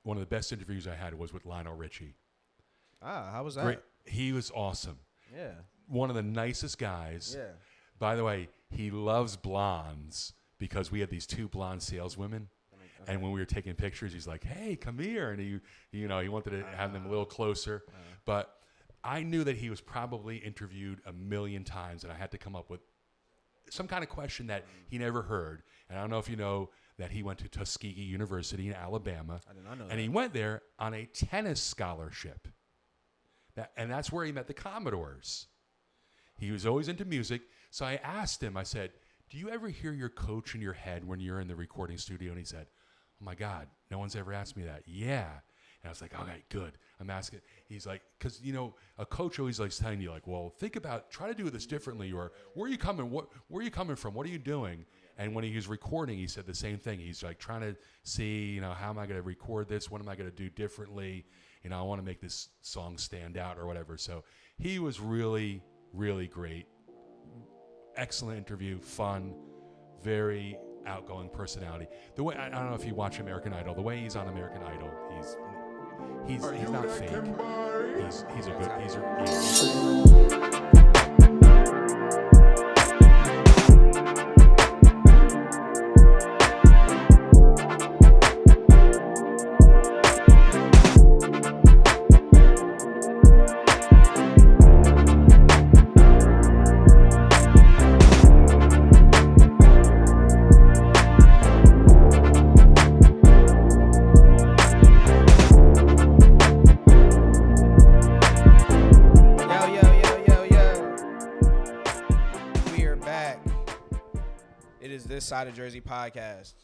one of the best interviews I had was with Lionel Richie. Ah, how was that? Great. He was awesome. Yeah. One of the nicest guys. Yeah. By the way, he loves blondes because we had these 2 blonde saleswomen. Okay. And when we were taking pictures, he's like, "Hey, come here." And he wanted to have them a little closer. But I knew that he was probably interviewed a million times, and I had to come up with some kind of question that he never heard. And I don't know if you know that he went to Tuskegee University in Alabama. I did not know that. And he went there on a tennis scholarship. And that's where he met the Commodores. He was always into music. So I asked him, I said, "Do you ever hear your coach in your head when you're in the recording studio?" And he said, "Oh my God, no one's ever asked me that." Yeah. And I was like, "Okay, good. I'm asking." He's like, because, a coach always likes telling you, like, "Well, try to do this differently," or where are you coming from? What are you doing? And when he was recording, he said the same thing. He's like trying to see, how am I going to record this? What am I going to do differently? I want to make this song stand out or whatever. So he was really, really great. Excellent interview, fun, very outgoing personality. The way I don't know if you watch American Idol. The way he's on American Idol, he's not fake. He's a good. Side of Jersey podcast,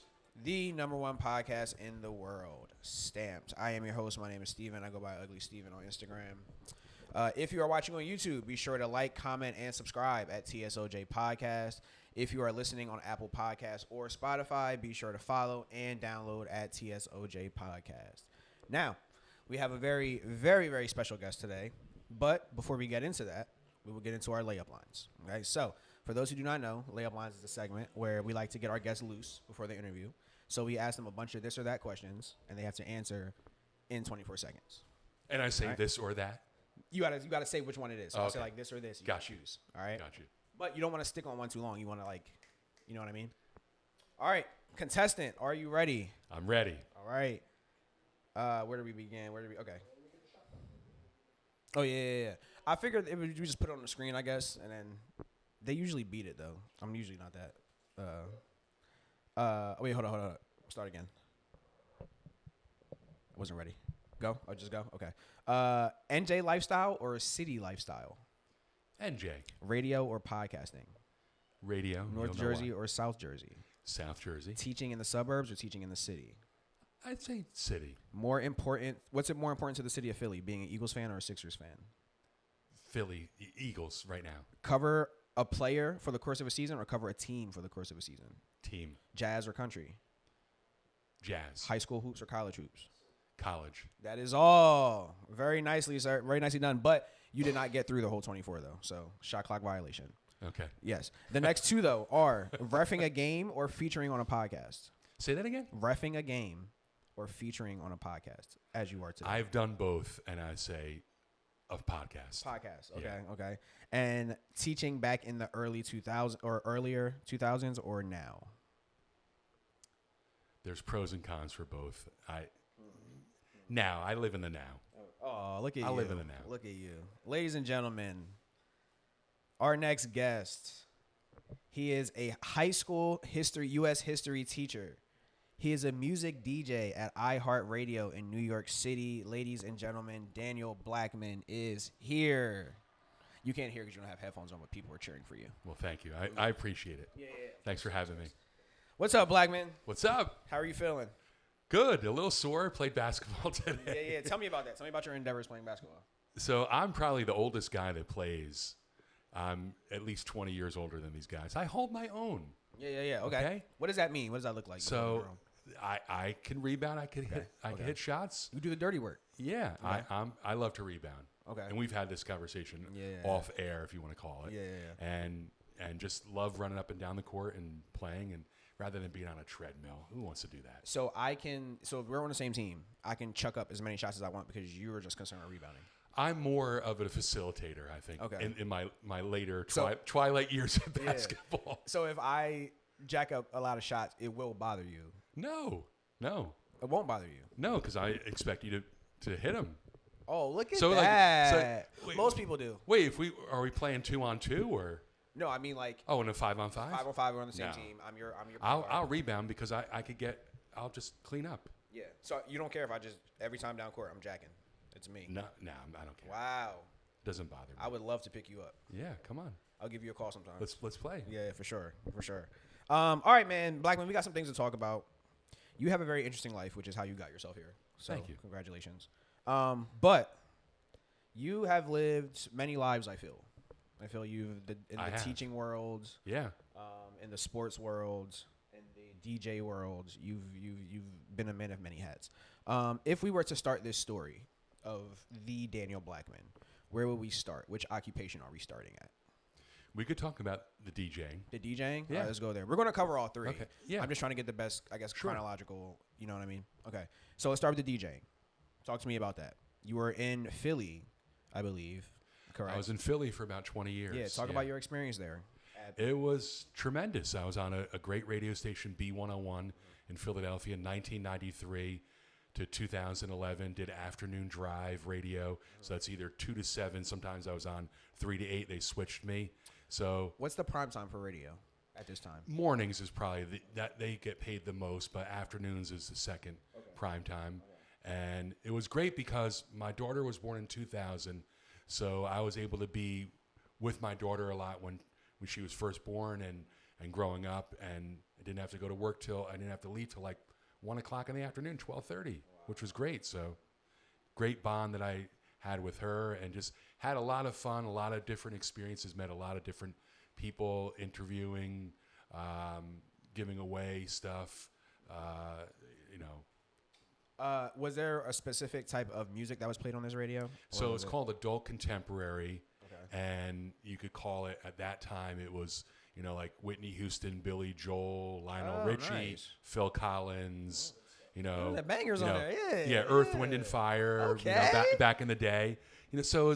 the #1 podcast in the world, stamped. I am your host. My name is Steven. I go by Ugly Steven on Instagram. If you are watching on YouTube, be sure to like, comment, and subscribe at TSOJ Podcast. If you are listening on Apple Podcasts or Spotify, be sure to follow and download at TSOJ Podcast. Now, we have a very, very, very special guest today, but before we get into that, we will get into our layup lines. Okay, so for those who do not know, Layup Lines is a segment where we like to get our guests loose before the interview. So we ask them a bunch of this or that questions, and they have to answer in 24 seconds. And I say this or that? You gotta say which one it is. So I'll say like this or this. You Got you. choose. All right? Got you. But you don't want to stick on one too long. You want to you know what I mean? All right. Contestant, are you ready? I'm ready. All right. Where do we begin? Okay. Oh, yeah. I figured we just put it on the screen, I guess, and then... They usually beat it, though. I'm usually not that. Wait, hold on. Start again. I wasn't ready. Go? Oh, just go? Okay. NJ lifestyle or city lifestyle? NJ. Radio or podcasting? Radio. North Jersey or South Jersey? South Jersey. Teaching in the suburbs or teaching in the city? I'd say city. What's it more important to the city of Philly, being an Eagles fan or a Sixers fan? Philly. Eagles right now. Cover a player for the course of a season or cover a team for the course of a season? Team. Jazz or country? Jazz. High school hoops or college hoops? College. That is all. Very nicely, sir. Very nicely done. But you did not get through the whole 24, though. So, shot clock violation. Okay. Yes. The next two, though, are reffing a game or featuring on a podcast. Say that again? Reffing a game or featuring on a podcast, as you are today. I've done both, and I say of podcast. Podcast. Okay. Yeah. Okay. And teaching back in the early 2000s or earlier 2000s or now? There's pros and cons for both. I live in the now. Oh, look at you. I live in the now. Look at you. Ladies and gentlemen, our next guest, he is a high school U.S. history teacher. He is a music DJ at iHeartRadio in New York City. Ladies and gentlemen, Daniel Blackman is here. You can't hear because you don't have headphones on, but people are cheering for you. Well, thank you. I appreciate it. Yeah. Thanks for having me. What's up, Blackman? What's up? How are you feeling? Good. A little sore. Played basketball today. Yeah. Tell me about that. Tell me about your endeavors playing basketball. So I'm probably the oldest guy that plays. I'm at least 20 years older than these guys. I hold my own. Yeah. Okay. What does that mean? What does that look like? So I can rebound. I can hit shots. You do the dirty work. Yeah. Okay. I love to rebound. Okay. And we've had this conversation off air, if you want to call it. Yeah. And just love running up and down the court and playing. And rather than being on a treadmill. Who wants to do that? So if we're on the same team, I can chuck up as many shots as I want because you were just concerned with rebounding. I'm more of a facilitator, I think, Okay. in my later twilight years of basketball. So if I jack up a lot of shots, it will bother you. No. It won't bother you. No, because I expect you to hit them. Oh, look at So, that. wait, Most people do. Wait, are we playing 2-on-2 or? No, I mean like Oh, in a 5-on-5? 5-on-5, we're on the same No. team. I'm your I'll rebound because I'll just clean up. Yeah. So you don't care if I just every time down court I'm jacking. It's me. No, I don't care. Wow. Doesn't bother me. I would love to pick you up. Yeah, come on. I'll give you a call sometime. Let's play. Yeah, for sure. All right, man. Blackman, we got some things to talk about. You have a very interesting life, which is how you got yourself here. So, Thank you. Congratulations. But you have lived many lives, I feel. In the teaching world, Yeah. in the sports world, in the DJ world. You've been a man of many hats. If we were to start this story of the Daniel Blackman, where would we start? Which occupation are we starting at? We could talk about the DJing. The DJing? Yeah. All right, let's go there. We're going to cover all three. Okay. Yeah. I'm just trying to get the best, I guess, Sure. chronological, you know what I mean? Okay. So let's start with the DJing. Talk to me about that. You were in Philly, I believe. Correct. I was in Philly for about 20 years. Yeah, talk about your experience there. It was tremendous. I was on a great radio station, B101, in Philadelphia in 1993 to 2011. Did afternoon drive radio. So that's either 2 to 7. Sometimes I was on 3 to 8. They switched me. So What's the prime time for radio at this time? mornings is probably that they get paid the most, but afternoons is the second prime time. And it was great because my daughter was born in 2000, so I was able to be with my daughter a lot when she was first born and growing up, and I didn't have to go to work I didn't have to leave till like 1 o'clock in the afternoon, 12:30, which was great. So great bond that I had with her, and just had a lot of fun, a lot of different experiences, met a lot of different people, interviewing, giving away stuff, Was there a specific type of music that was played on this radio? So it's called adult contemporary, Okay. and you could call it, at that time, it was, like Whitney Houston, Billy Joel, Lionel Richie, nice. Phil Collins, the bangers on there. Yeah. Yeah, Earth, Wind, and Fire, Okay. back in the day. So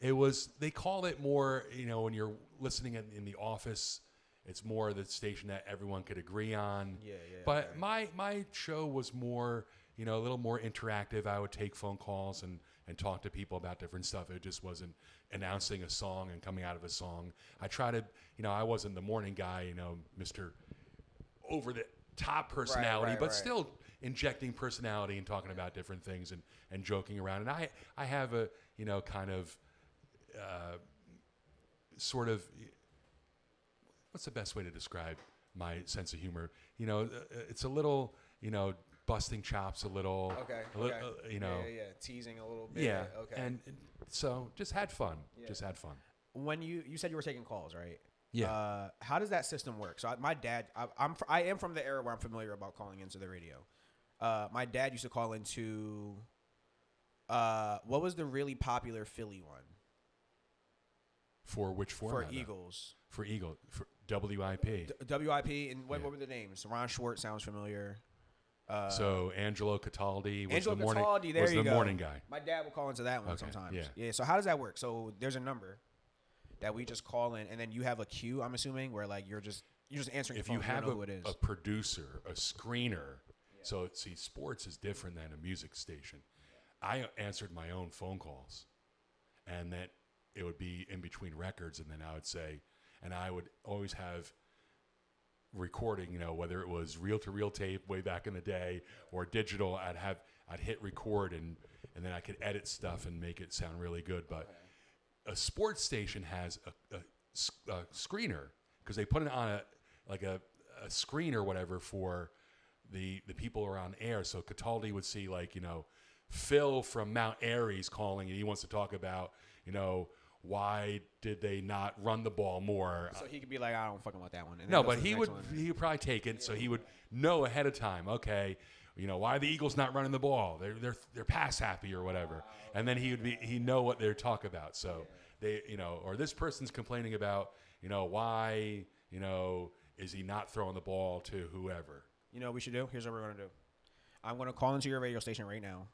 it was, they called it more, when you're listening in the office, it's more the station that everyone could agree on. Yeah. But my show was more, a little more interactive. I would take phone calls and talk to people about different stuff. It just wasn't announcing a song and coming out of a song. I try to, I wasn't the morning guy, Mr. over the top personality, but still injecting personality and talking about different things and joking around. And I have a, kind of sort of, what's the best way to describe my sense of humor? It's a little, busting chops a little. Okay. Yeah. Teasing a little bit. Yeah. Okay. And so just had fun. Yeah. Just had fun. When you said you were taking calls, right? Yeah. How does that system work? So my dad, I am from the era where I'm familiar about calling into the radio. My dad used to call into, what was the really popular Philly one? For which format? For Eagles. For Eagle. For WIP. WIP, and what were the names? Ron Schwartz sounds familiar. So Angelo Cataldi was Angelo the morning, Cataldi, there was you the go. morning guy. My dad will call into that one Okay, sometimes. yeah. So how does that work? So there's a number that we just call in, and then you have a queue, I'm assuming, where like you're just answering If the phone. you have don't know who it is. a producer, a screener, so see, sports is different than a music station. I answered my own phone calls, and then it would be in between records, and then I would say, and I would always have recording, whether it was reel-to-reel tape way back in the day or digital, I'd hit record, and then I could edit stuff and make it sound really good. But a sports station has a screener, because they put it on a screen or whatever for the people who are on air. So Cataldi would see Phil from Mount Airy's calling, and he wants to talk about why did they not run the ball more? So he could be like, I don't fucking want that one. And No, then goes but to the he next would one. probably take it, so he would know ahead of time. Okay, why are the Eagles not running the ball? They're pass happy or whatever, and then he'd know what they're talking about. So they or this person's complaining about why is he not throwing the ball to whoever? You know what we should do? Here's what we're going to do. I'm going to call into your radio station right now,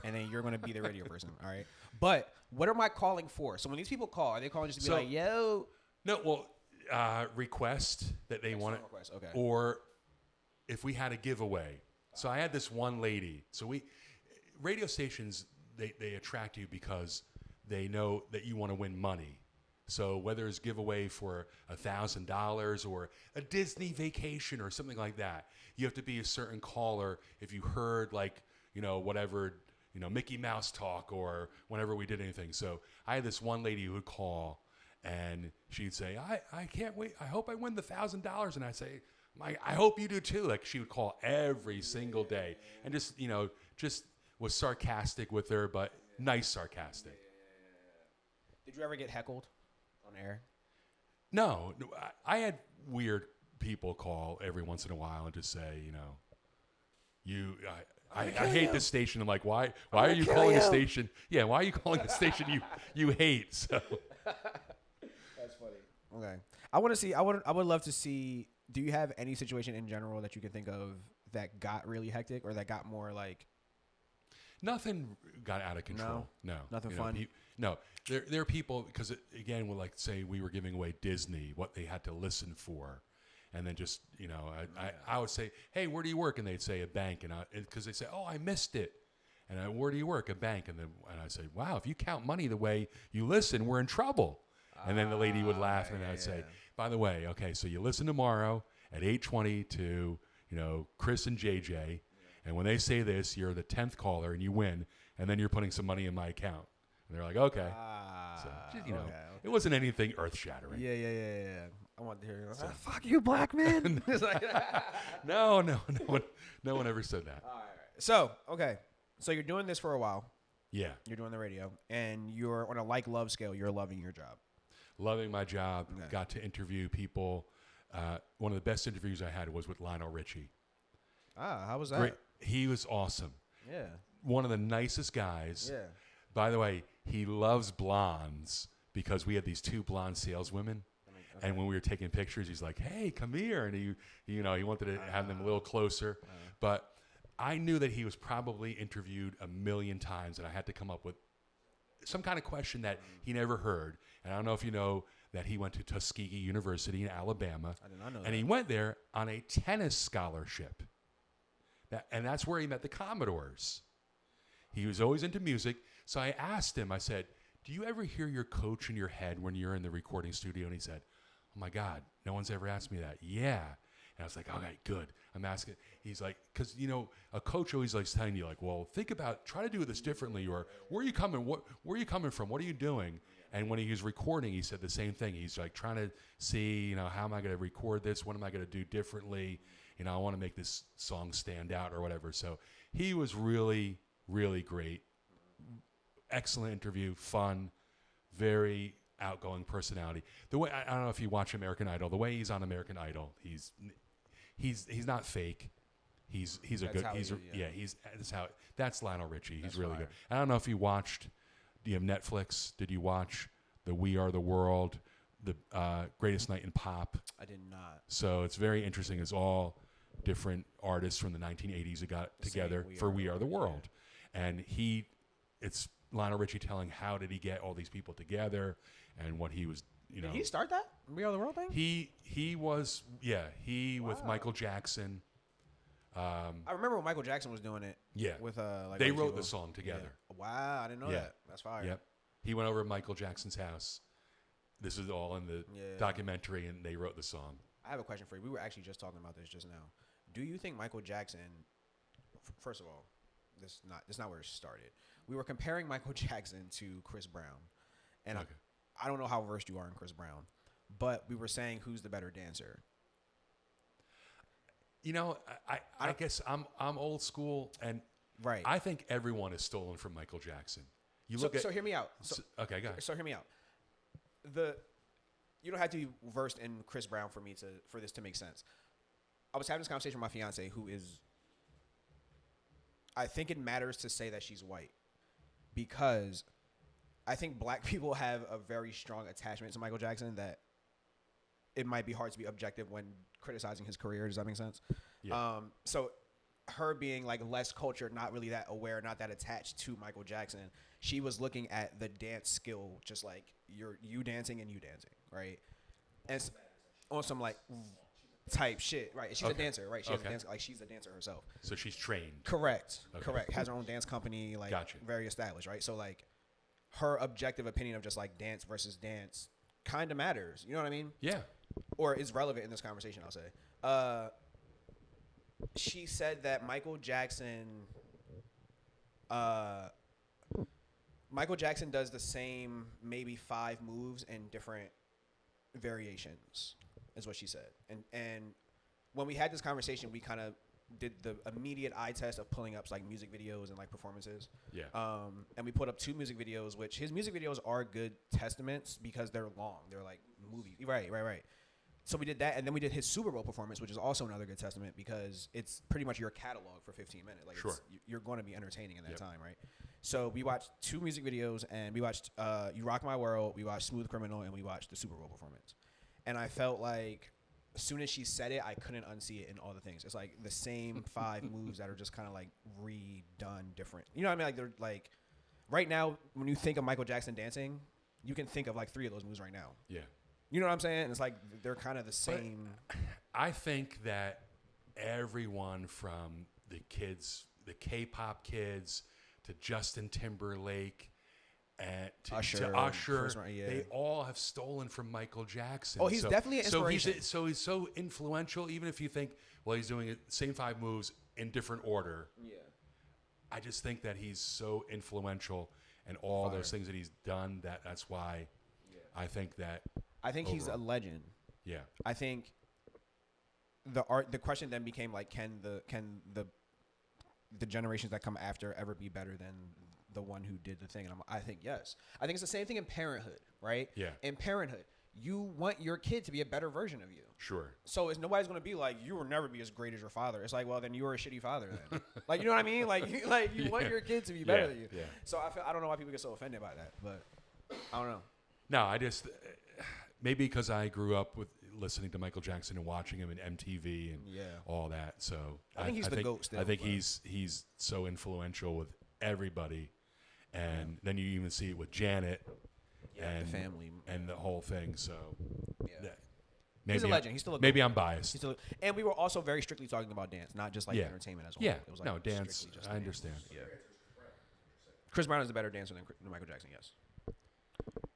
and then you're going to be the radio person, all right? But what am I calling for? So when these people call, are they calling just to be like, yo? No, well, request that they want it. Request, okay. Or if we had a giveaway. So I had this one lady. So radio stations, they attract you because they know that you want to win money. So whether it's giveaway for $1,000 or a Disney vacation or something like that, you have to be a certain caller. If you heard whatever, Mickey Mouse talk or whenever we did anything. So I had this one lady who would call and she'd say, I can't wait. I hope I win the $1,000. And I say, I hope you do too. Like she would call every single day and just was sarcastic with her, but nice sarcastic. Did you ever get heckled on air? No, I had weird people call every once in a while and just say, I hate this station. I'm like, why are you calling a station? Yeah, why are you calling a station you hate? So that's funny. Okay, I want to see. I would love to see. Do you have any situation in general that you can think of that got really hectic or that got more like? Nothing got out of control. No, nothing fun. No, there are people because again, we'll say we were giving away Disney, what they had to listen for, and then just I would say, hey, where do you work? And they'd say a bank, and because they say, oh, I missed it, and where do you work? A bank, and I say, wow, if you count money the way you listen, we're in trouble. And then the lady would laugh, and I'd say, by the way, okay, so you listen tomorrow at 8:20 to Chris and JJ. And when they say this, you're the 10th caller and you win, and then you're putting some money in my account. And they're like, okay. So, okay. It wasn't anything earth-shattering. Yeah. I want to hear you. Fuck you, Blackman. No one ever said that. All right. So, okay. So you're doing this for a while. Yeah. You're doing the radio, and you're on a like-love scale. You're loving your job. Loving my job. Okay. Got to interview people. One of the best interviews I had was with Lionel Richie. How was that? Great. He was awesome. Yeah. One of the nicest guys. Yeah. By the way, he loves blondes because we had these two blonde saleswomen. Okay. And when we were taking pictures, he's like, hey, come here. And he wanted to have them a little closer. But I knew that he was probably interviewed a million times, and I had to come up with some kind of question that he never heard. And I don't know if you know that he went to Tuskegee University in Alabama. I did not know that. And he went there on a tennis scholarship. And that's where he met the Commodores. He was always into music. So I asked him, I said, do you ever hear your coach in your head when you're in the recording studio? And he said, oh my God, no one's ever asked me that. Yeah. And I was like, okay, good. I'm asking. He's like, because, a coach always likes telling you like, well, try to do this differently. Or where are you coming from? What are you doing? And when he was recording, he said the same thing. He's like trying to see, how am I going to record this? What am I going to do differently? I want to make this song stand out or whatever. So he was really, really great. Excellent interview, fun, very outgoing personality. The way I don't know if you watch American Idol. The way he's on American Idol, he's not fake. That's Lionel Richie. He's really good. I don't know if you watched. Do you have Netflix? Did you watch the We Are the World, the Greatest Night in Pop? I did not. So it's very interesting. It's all different artists from the 1980s that got together for We Are the World. And it's Lionel Richie telling how did he get all these people together and what he was, Did he start that We Are the World thing? He was, with Michael Jackson. I remember when Michael Jackson was doing it. Yeah. With they wrote the song together. Yeah. Wow, I didn't know that. That's fire. Yep. He went over to Michael Jackson's house. This is all in the documentary, and they wrote the song. I have a question for you. We were actually just talking about this just now. Do you think Michael Jackson? First of all, this is not where it started. We were comparing Michael Jackson to Chris Brown, and I don't know how versed you are in Chris Brown, but we were saying who's the better dancer. I guess I'm old school, and right. I think everyone is stolen from Michael Jackson. So hear me out. Okay, go ahead. So hear me out. You don't have to be versed in Chris Brown for this to make sense. I was having this conversation with my fiance, who is. I think it matters to say that she's white, because I think black people have a very strong attachment to Michael Jackson that it might be hard to be objective when criticizing his career. Does that make sense? Yeah. So her being like less cultured, not really that aware, not that attached to Michael Jackson, she was looking at the dance skill, just like you dancing and you dancing, right? And on some like type shit, right? She's a dancer, right? She has a dance, like she's a dancer herself. So she's trained. Correct. Okay. Correct. Has her own dance company, like very established, right? So like her objective opinion of just like dance versus dance kind of matters. You know what I mean? Yeah. Or is relevant in this conversation, I'll say. She said that Michael Jackson does the same maybe 5 moves in different variations, is what she said. And when we had this conversation, we kind of did the immediate eye test of pulling up like music videos and like performances. Yeah. And we put up 2 music videos, which his music videos are good testaments because they're long. They're like movies. Right. So we did that, and then we did his Super Bowl performance, which is also another good testament because it's pretty much your catalog for 15 minutes. Like you're going to be entertaining in that time, right? So we watched 2 music videos, and we watched You Rock My World, we watched Smooth Criminal, and we watched the Super Bowl performance. And I felt like as soon as she said it, I couldn't unsee it in all the things. It's like the same 5 moves that are just kind of like redone different. You know what I mean? Like they're like right now, when you think of Michael Jackson dancing, you can think of like 3 of those moves right now. Yeah. You know what I'm saying? It's like they're kind of the same. But I think that everyone from the kids, the K-pop kids, to Justin Timberlake, and to Usher, they all have stolen from Michael Jackson. Oh, he's definitely an inspiration. So he's so influential, even if you think, well, he's doing the same 5 moves in different order. Yeah. I just think that he's so influential and all those things that he's done that's why I think that. I think he's a legend. Yeah. I think the question then became like, can the generations that come after ever be better than the one who did the thing? And I think yes. I think it's the same thing in parenthood, right? Yeah. In parenthood, you want your kid to be a better version of you. Sure. So nobody's going to be like, you will never be as great as your father. It's like, well, then you were a shitty father then. Like, you know what I mean? Like you want your kid to be better than you. Yeah. So I don't know why people get so offended by that, but I don't know. No, I just maybe because I grew up with listening to Michael Jackson and watching him in MTV and all that. So I think he's the GOAT still. I think he's so influential with everybody, and then you even see it with Janet and the family and the whole thing. So maybe he's a legend. He's still a GOAT. Maybe I'm biased. And we were also very strictly talking about dance, not just like entertainment as well. Yeah, it was like no dance. I understand. Yeah. Chris Brown is a better dancer than Michael Jackson. Yes.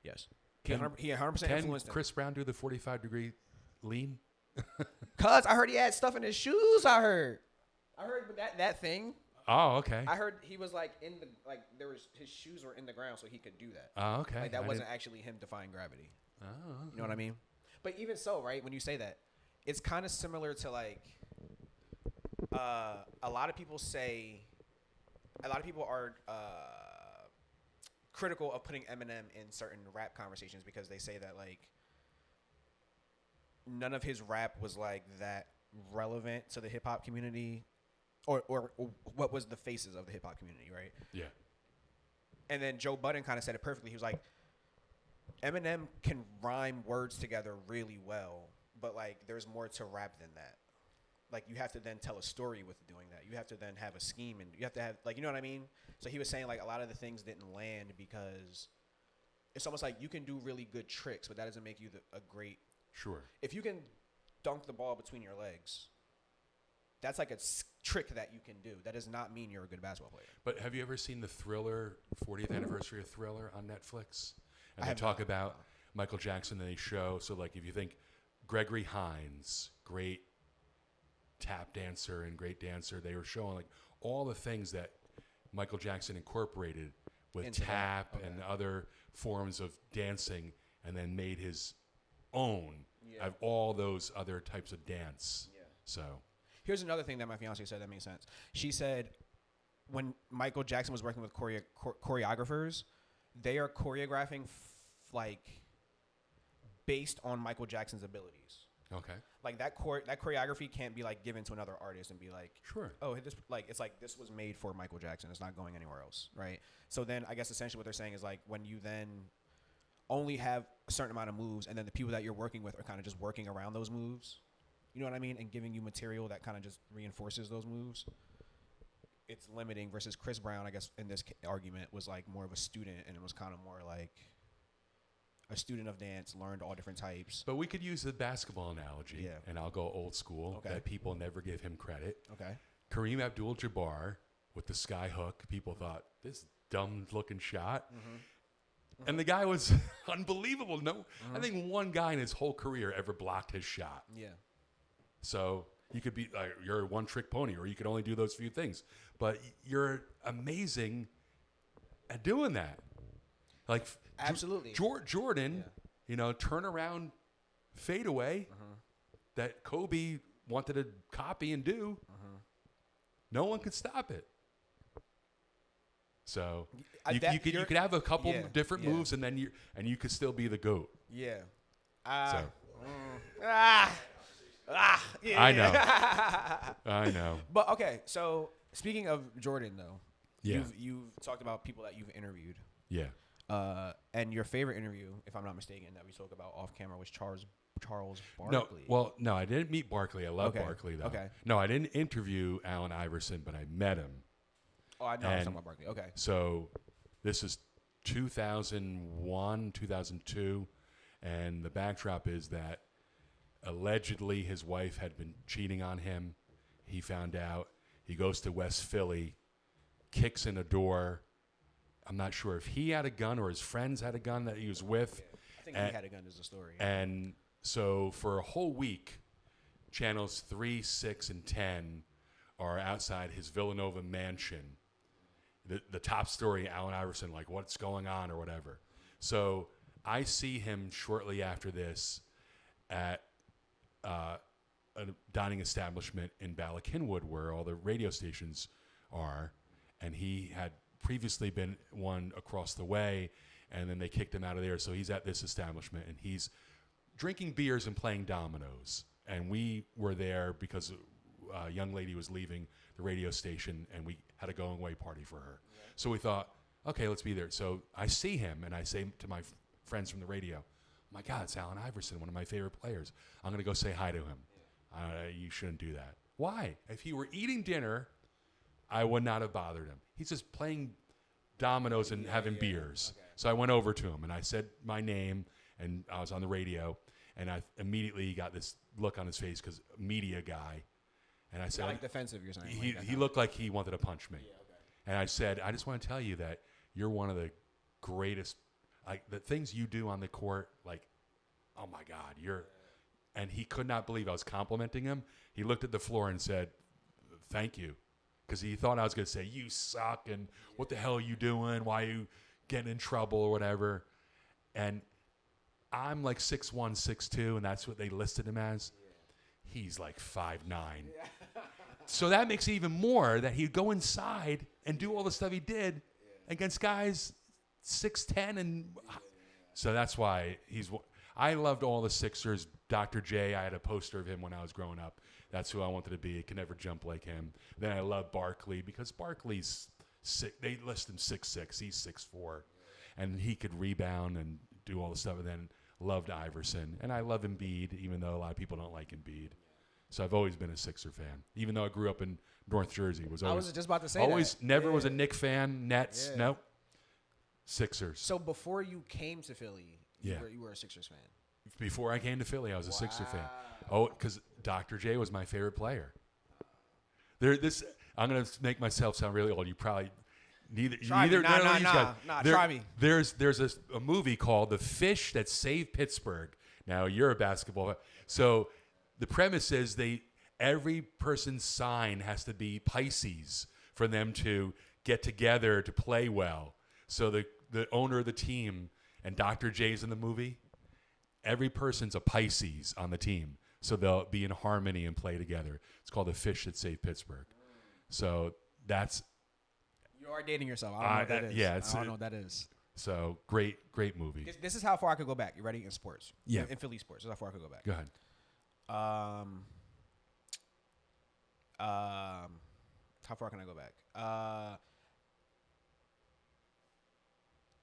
Yes. He 100% influenced him. Chris Brown do the 45-degree lean? Cuz I heard he had stuff in his shoes. I heard that thing. Oh, okay. I heard he was like his shoes were in the ground so he could do that. Oh, okay. Like that wasn't actually him defying gravity. Oh. You know what I mean? But even so, right, when you say that, it's kind of similar to like a lot of people are critical of putting Eminem in certain rap conversations because they say that like none of his rap was like that relevant to the hip hop community or what was the faces of the hip hop community, right? Yeah. And then Joe Budden kind of said it perfectly. He was like, Eminem can rhyme words together really well, but like there's more to rap than that. Like you have to then tell a story with doing that. You have to then have a scheme and you have to have like, you know what I mean? So he was saying like a lot of the things didn't land because it's almost like you can do really good tricks, but that doesn't make you a great. Sure. If you can dunk the ball between your legs, that's like a trick that you can do. That does not mean you're a good basketball player. But have you ever seen the Thriller 40th anniversary of Thriller on Netflix? And they talk about Michael Jackson and they show. So like if you think Gregory Hines, great tap dancer and great dancer, they were showing like all the things that Michael Jackson incorporated with tap and other forms of dancing and then made his own of all those other types of dance. Yeah. So here's another thing that my fiance said that makes sense. She said when Michael Jackson was working with choreographers, they are choreographing like based on Michael Jackson's abilities. Okay. Like that choreography can't be like given to another artist and be like, sure. Oh, this like it's like this was made for Michael Jackson. It's not going anywhere else, right? So then I guess essentially what they're saying is like when you then only have a certain amount of moves, and then the people that you're working with are kind of just working around those moves. You know what I mean? And giving you material that kind of just reinforces those moves. It's limiting versus Chris Brown, I guess, in this argument was like more of a student, and it was kind of more like a student of dance, learned all different types. But we could use the basketball analogy, and I'll go old school, that people never give him credit. Okay. Kareem Abdul-Jabbar with the sky hook, people thought, this dumb-looking shot. And the guy was unbelievable. No, I think one guy in his whole career ever blocked his shot. Yeah. So you could be like, you're a one-trick pony, or you could only do those few things. But you're amazing at doing that. Like absolutely, Jordan, you know, turnaround fadeaway that Kobe wanted to copy and do. No one could stop it. So you could have a couple different moves, and then you could still be the GOAT. Yeah. I know. I know. But okay, so speaking of Jordan, though, Yeah. you've talked about people that you've interviewed. Yeah. And your favorite interview, if I'm not mistaken, that we spoke about off camera was Charles Barkley. No, I didn't meet Barkley. I love Barkley, though. Okay. No, I didn't interview Allen Iverson, but I met him. Oh, I know. I was talking about Barkley. Okay. So this is 2001, 2002, and the backdrop is that allegedly his wife had been cheating on him. He found out. He goes to West Philly, kicks in a door. I'm not sure if he had a gun or his friends had a gun that he was with. Yeah. I think he had a gun is the story. And so for a whole week, channels 3, 6, and 10 are outside his Villanova mansion. The top story, Allen Iverson, like what's going on or whatever. So I see him shortly after this at a dining establishment in Bala Cynwyd where all the radio stations are. And he had previously been one across the way, and then they kicked him out of there. So he's at this establishment, and he's drinking beers and playing dominoes. And we were there because a young lady was leaving the radio station, and we had a going-away party for her. Yeah. So we thought, okay, let's be there. So I see him, and I say to my friends from the radio, oh my God, it's Allen Iverson, one of my favorite players. I'm going to go say hi to him. Yeah. You shouldn't do that. Why? If he were eating dinner, I would not have bothered him. He's just playing dominoes and having beers. Okay. So I went over to him, and I said my name, and I was on the radio, and I immediately got this look on his face because media guy. And I said, like defensive, you're saying. He looked like he wanted to punch me. Yeah, okay. And I said, I just want to tell you that you're one of the greatest, like the things you do on the court, like, oh my God, you're. And he could not believe I was complimenting him. He looked at the floor and said, thank you. Because he thought I was going to say, you suck, and what the hell are you doing? Why are you getting in trouble or whatever? And I'm like 6'1", 6'2", and that's what they listed him as. Yeah. He's like 5'9". Yeah. So that makes it even more that he'd go inside and do all the stuff he did against guys 6'10", and so that's why I loved all the Sixers. Dr. J, I had a poster of him when I was growing up. That's who I wanted to be. I could never jump like him. Then I love Barkley because Barkley's they list him 6'6". He's 6'4", and he could rebound and do all the stuff. And then loved Iverson, and I love Embiid, even though a lot of people don't like Embiid. So I've always been a Sixer fan, even though I grew up in North Jersey. I was just about to say never was a Knicks fan. Nets, nope. Sixers. So before you came to Philly, you were a Sixers fan. Before I came to Philly, I was a Sixer fan. Oh, because Dr. J was my favorite player. I'm gonna make myself sound really old. You probably try me. There's a movie called The Fish That Saved Pittsburgh. Now you're a basketball, so the premise is every person's sign has to be Pisces for them to get together to play well. So the owner of the team and Dr. J's in the movie. Every person's a Pisces on the team, so they'll be in harmony and play together. It's called The Fish That Saved Pittsburgh. So that's. You are dating yourself. I don't know what that is. Yeah, I don't know what that is. So great movie. This is how far I could go back. You ready? In sports. Yeah. In Philly sports. This is how far I could go back. Go ahead. How far can I go back?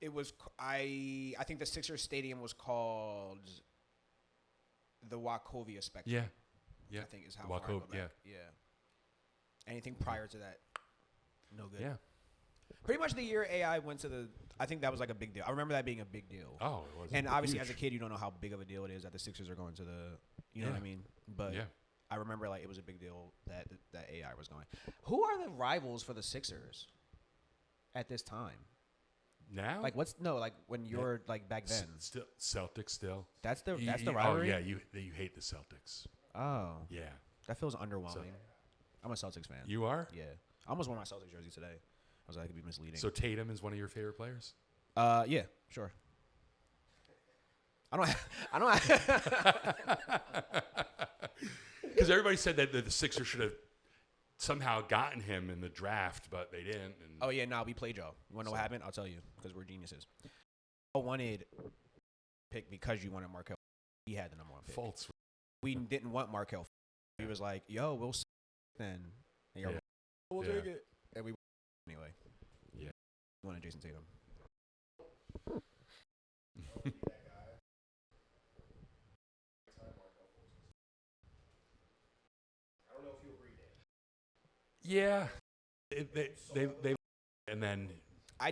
it was I think the Sixers stadium was called the Wachovia Spectrum. Yeah. Yeah. I think is how far I go back. Yeah. Anything prior to that, no good. Yeah. Pretty much the year AI went to the. I think that was like a big deal. I remember that being a big deal. Oh, it was. And obviously, huge. as a kid, you don't know how big of a deal it is that the Sixers are going to the. You know what I mean? But I remember like it was a big deal that AI was going. Who are the rivals for the Sixers at this time? Now? Like like when you're like back then. Still Celtics still. That's the rivalry. Oh yeah, you hate the Celtics. Oh. Yeah. That feels underwhelming. I'm a Celtics fan. You are? Yeah. I almost wore my Celtics jersey today. I was like, it could be misleading. So Tatum is one of your favorite players? Yeah, sure. I don't. Because everybody said that the Sixers should have somehow gotten him in the draft, but they didn't. And oh yeah, we played y'all. You want to know what happened? I'll tell you because we're geniuses. I wanted pick because you wanted Markel. He had the number 1 pick. Fultz. We didn't want Markel. He was like, "Yo, we'll see then." And you're like, we'll take it. And we anyway. Yeah. We wanted Jason Tatum. Yeah. They and then I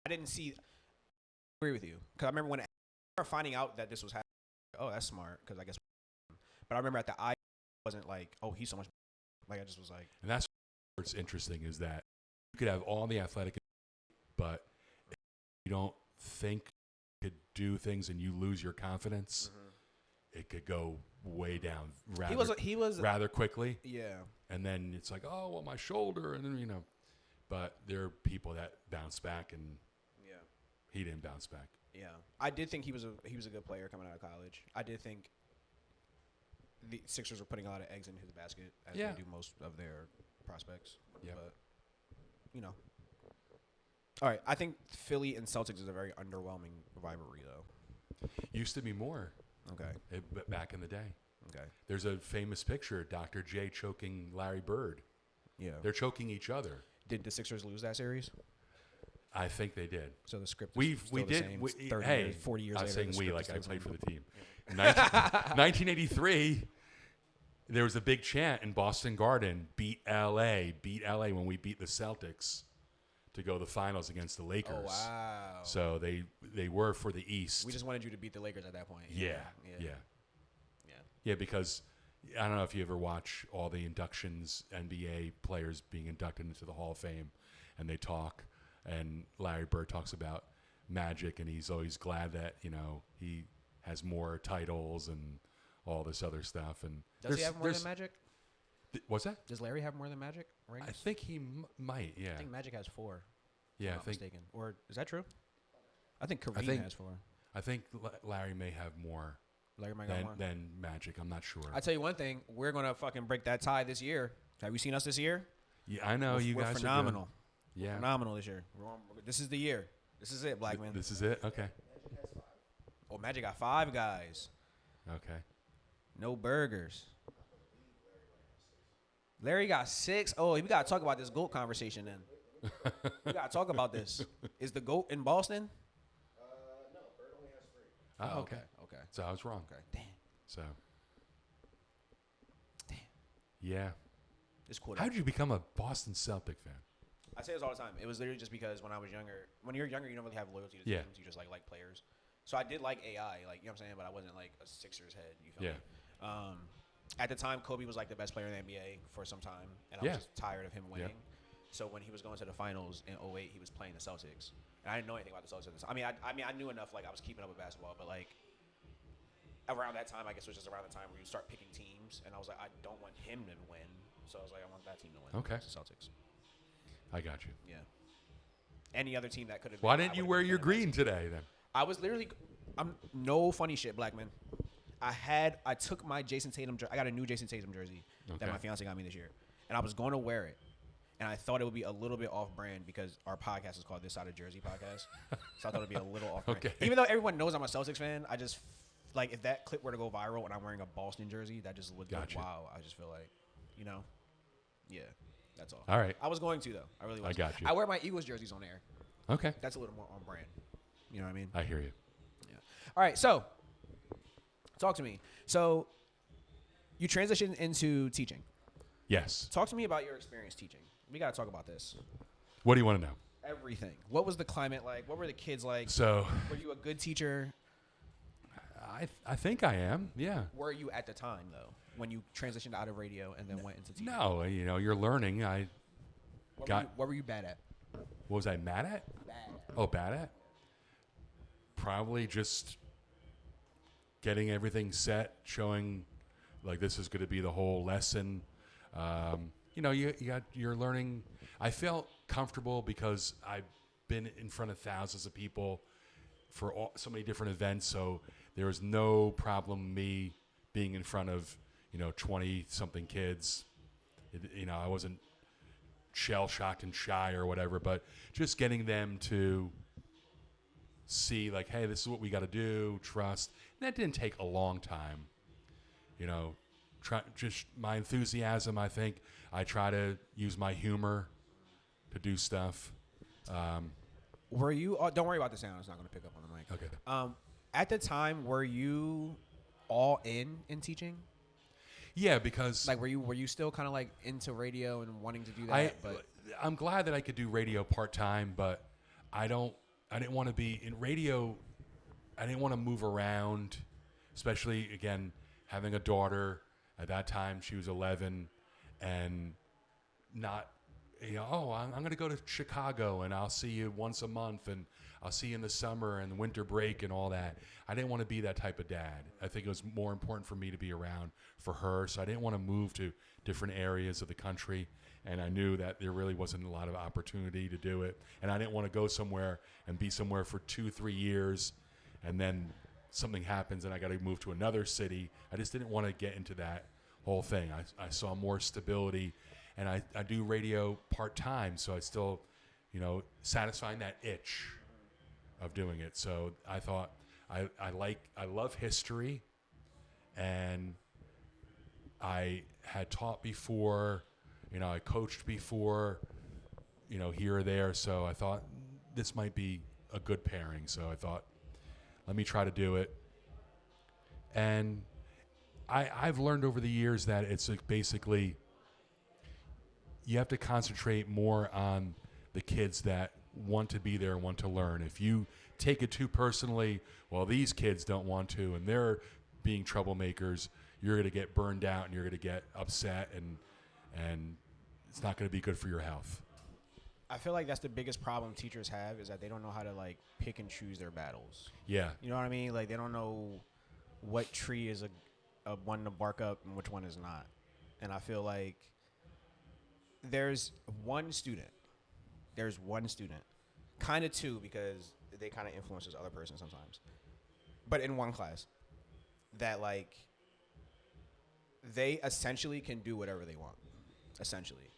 didn't see. Agree with you because I remember when I started finding out that this was happening. Oh, that's smart because I guess. But I remember at the eye wasn't like, oh, he's so much. Like I just was like. And that's what's interesting is that you could have all the athletic, but if you don't think you could do things and you lose your confidence, it could go way down he was rather quickly. Yeah. And then it's like, oh, well, my shoulder, and then but there are people that bounce back, and he didn't bounce back. Yeah, I did think he was a good player coming out of college. I did think the Sixers were putting a lot of eggs in his basket as they do most of their prospects. Yeah, but all right. I think Philly and Celtics is a very underwhelming rivalry, though. Used to be more. Okay. Back in the day. Okay. There's a famous picture of Dr. J choking Larry Bird. Yeah. They're choking each other. Did the Sixers lose that series? I think they did. So the script we the did. Same. 30 years, 40 years I'm later. saying we, like I played for the team. 1983, there was a big chant in Boston Garden, beat LA when we beat the Celtics to go to the finals against the Lakers. Oh, wow. So they were for the East. We just wanted you to beat the Lakers at that point. Yeah, because I don't know if you ever watch all the inductions, NBA players being inducted into the Hall of Fame, and they talk, and Larry Bird talks about Magic, and he's always glad that, he has more titles and all this other stuff. And does he have more than Magic? What's that? Does Larry have more than Magic rings? I think he might, yeah. I think Magic has 4. Yeah, if I'm not mistaken. Or is that true? I think Kareem has 4. I think Larry may have more. Than Magic. I'm not sure. I tell you one thing, we're gonna fucking break that tie this year. Have you seen us this year? Yeah, I know you guys are phenomenal. Yeah, phenomenal this year. This is the year. This is it, Blackman. This is it. Okay. Oh, Magic got 5 guys. Okay. No burgers. Larry got 6. Oh, we gotta talk about this GOAT conversation then. We gotta talk about this. Is the GOAT in Boston? No, Bird only has 3. Oh, okay. So I was wrong. Okay. Damn. So. Damn. Yeah. It's cool. How did you become a Boston Celtic fan? I say this all the time. It was literally just because when I was younger, when you're younger, you don't really have loyalty to teams. You just like players. So I did like AI, you know what I'm saying, but I wasn't like a Sixers head. You feel me? At the time, Kobe was like the best player in the NBA for some time, and I was just tired of him winning. Yeah. So when he was going to the finals in 2008, he was playing the Celtics, and I didn't know anything about the Celtics. I mean, I knew enough. Like I was keeping up with basketball, but like. Around that time, I guess it was just around the time where you start picking teams, and I was like, I don't want him to win, so I was like, I want that team to win. Okay. The Celtics. I got you. Yeah. Any other team that could have. Why didn't you wear your green today then? I was literally, I'm no funny shit, Blackman. I took my Jason Tatum. I got a new Jason Tatum jersey that my fiance got me this year, and I was going to wear it, and I thought it would be a little bit off-brand because our podcast is called This Side of Jersey Podcast, so I thought it would be a little off-brand. Okay. Even though everyone knows I'm a Celtics fan, I just. Like, if that clip were to go viral and I'm wearing a Boston jersey, that just would like, wow. I just feel like, yeah, that's all. All right. I was going to, though. I really was. I got you. I wear my Eagles jerseys on air. Okay. That's a little more on brand. You know what I mean? I hear you. Yeah. All right. So, talk to me. So, you transitioned into teaching. Yes. Talk to me about your experience teaching. We got to talk about this. What do you want to know? Everything. What was the climate like? What were the kids like? So, were you a good teacher? I think I am. Yeah. Were you at the time though, when you transitioned out of radio and then went into teaching? No, you're learning. What were you bad at? What was I mad at? Bad. Oh, bad at? Probably just getting everything set, showing like this is going to be the whole lesson. You're learning. I felt comfortable because I've been in front of thousands of people for so many different events, so there was no problem me being in front of 20-something kids. I wasn't shell-shocked and shy or whatever, but just getting them to see like, hey, this is what we got to do, trust. And that didn't take a long time. Just my enthusiasm, I think. I try to use my humor to do stuff. Were you? Don't worry about the sound. It's not going to pick up on the mic. Okay. At the time, were you all in teaching? Yeah, because like were you still kind of like into radio and wanting to do that? I'm glad that I could do radio part time, but I didn't want to be in radio. I didn't want to move around, especially again having a daughter. At that time, she was 11, and not. I'm going to go to Chicago and I'll see you once a month and I'll see you in the summer and winter break and all that. I didn't want to be that type of dad. I think it was more important for me to be around for her. So I didn't want to move to different areas of the country. And I knew that there really wasn't a lot of opportunity to do it. And I didn't want to go somewhere and be somewhere for 2-3 years and then something happens and I got to move to another city. I just didn't want to get into that whole thing. I saw more stability. And I do radio part-time, so I still, satisfying that itch of doing it. So I thought I love history, and I had taught before, I coached before, here or there. So I thought this might be a good pairing. So I thought, let me try to do it. And I've learned over the years that it's basically you have to concentrate more on the kids that want to be there and want to learn. If you take it too personally, well, these kids don't want to, and they're being troublemakers, you're going to get burned out and you're going to get upset, and it's not going to be good for your health. I feel like that's the biggest problem teachers have is that they don't know how to like pick and choose their battles. Yeah. You know what I mean? Like they don't know what tree is a one to bark up and which one is not. And I feel like there's one student, kind of two because they kind of influence this other person sometimes, but in one class that like they essentially can do whatever they want, essentially.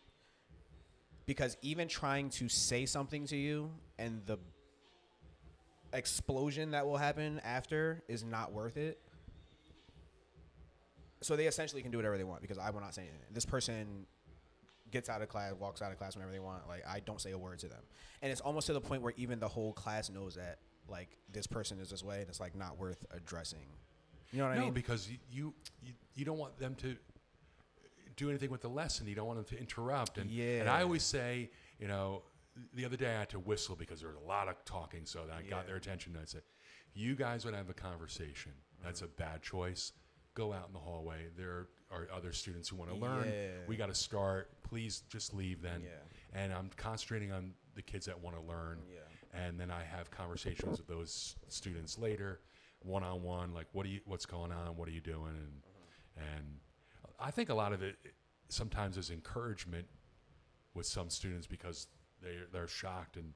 Because even trying to say something to you and the explosion that will happen after is not worth it. So they essentially can do whatever they want because I will not say anything. This person gets out of class, walks out of class whenever they want. Like, I don't say a word to them. And it's almost to the point where even the whole class knows that, like, this person is this way, and it's, like, not worth addressing. You know what I mean? No, because you don't want them to do anything with the lesson. You don't want them to interrupt. And I always say, the other day I had to whistle because there was a lot of talking, so that I got their attention. And I said, you guys would have a conversation. That's a bad choice. Go out in the hallway. There are other students who want to learn. We got to start. Please just leave then. And I'm concentrating on the kids that want to learn. And then I have conversations with those students later, one-on-one, like what's going on? What are you doing? And I think a lot of it sometimes is encouragement with some students because they're shocked, and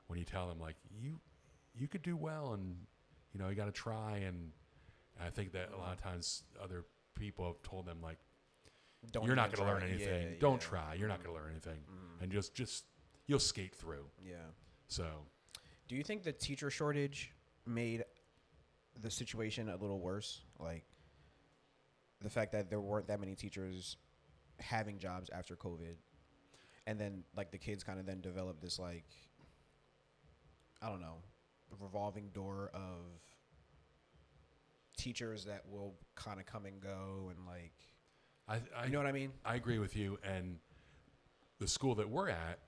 when you tell them like you could do well, and you got to try, and I think that a lot of times other people have told them like, you're not going to learn anything. Don't try. You're not going to learn anything, and just you'll skate through. So, do you think the teacher shortage made the situation a little worse? Like the fact that there weren't that many teachers having jobs after COVID, and then like the kids kind of then developed this like I don't know, a revolving door of teachers that will kind of come and go and like, you know what I mean? I agree with you. And the school that we're at,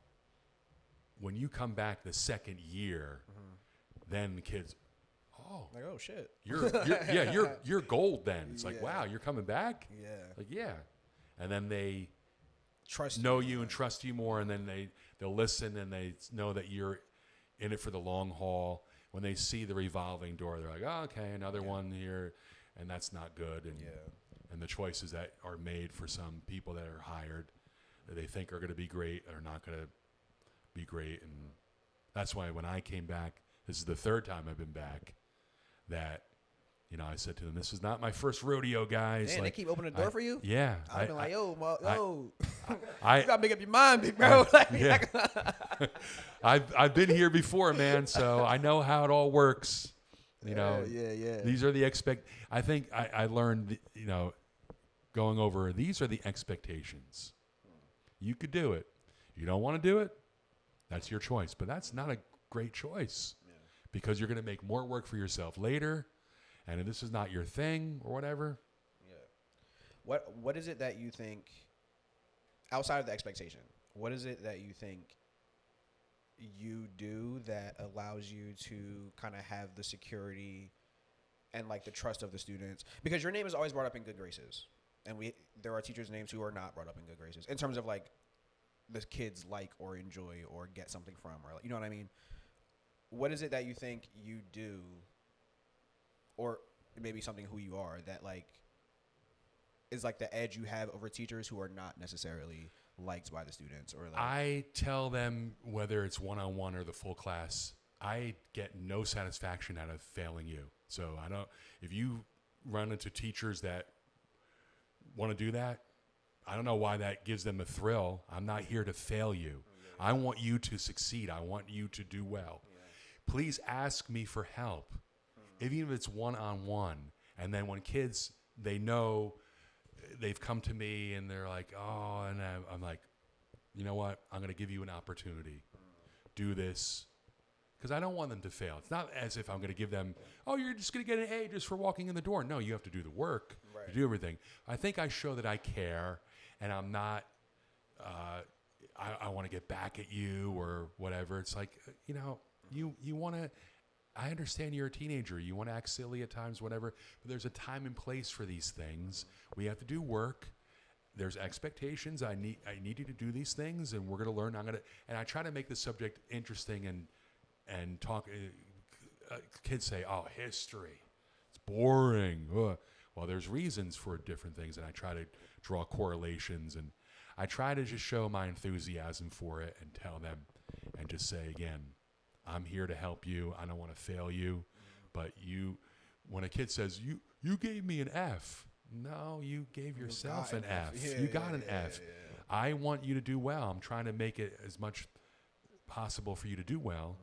when you come back the second year, then the kids, Like, oh shit, you're gold. Then it's like, wow, you're coming back. Yeah, Like, yeah, and then they know you and trust you more, and then they'll listen and they know that you're in it for the long haul. When they see the revolving door, they're like, oh, okay, another one here, and that's not good. And the choices that are made for some people that are hired that they think are going to be great are not going to be great. And that's why when I came back, this is the third time I've been back, that, you know, I said to them, this is not my first rodeo, guys. Man, like, they keep opening the door for you? Yeah. I've been like, yo, you I got to make up your mind, big bro. yeah. I've been here before, man, so I know how it all works. You know, these are the I think I learned, you know, going over, these are the expectations. You could do it. You don't want to do it, that's your choice. But that's not a great choice because you're going to make more work for yourself later, and if this is not your thing or whatever. Yeah. What is it that you think, outside of the expectation, what is it that you think you do that allows you to kind of have the security and like the trust of the students? Because your name is always brought up in good graces, and there are teachers' names who are not brought up in good graces in terms of like the kids like or enjoy or get something from, or like, you know what I mean? What is it that you think you do, or maybe something who you are, that like is like the edge you have over teachers who are not necessarily liked by the students? Or like, I tell them, whether it's one-on-one or the full class, I get no satisfaction out of failing you. So I don't, if you run into teachers that want to do that, I don't know why that gives them a thrill. I'm not here to fail you. I want you to succeed. I want you to do well. Please ask me for help, even if it's one-on-one. And then when kids, they know they've come to me and they're like, oh, and I'm like, you know what? I'm going to give you an opportunity. Do this. Because I don't want them to fail. It's not as if I'm going to give them, oh, you're just going to get an A just for walking in the door. No, you have to do the work. Right. To do everything. I think I show that I care, and I'm not, I want to get back at you or whatever. It's like, you know, you want to, I understand you're a teenager. You want to act silly at times, whatever. But there's a time and place for these things. We have to do work. There's expectations. I need you to do these things, and we're going to learn. And I try to make the subject interesting and talk. Kids say, "Oh, history, it's boring." Ugh. Well, there's reasons for different things, and I try to draw correlations, and I try to just show my enthusiasm for it and tell them, and just say again, I'm here to help you. I don't want to fail you, but when a kid says, you gave me an F. No, you gave yourself an F. Yeah, you got an F. Yeah. I want you to do well. I'm trying to make it as much possible for you to do well.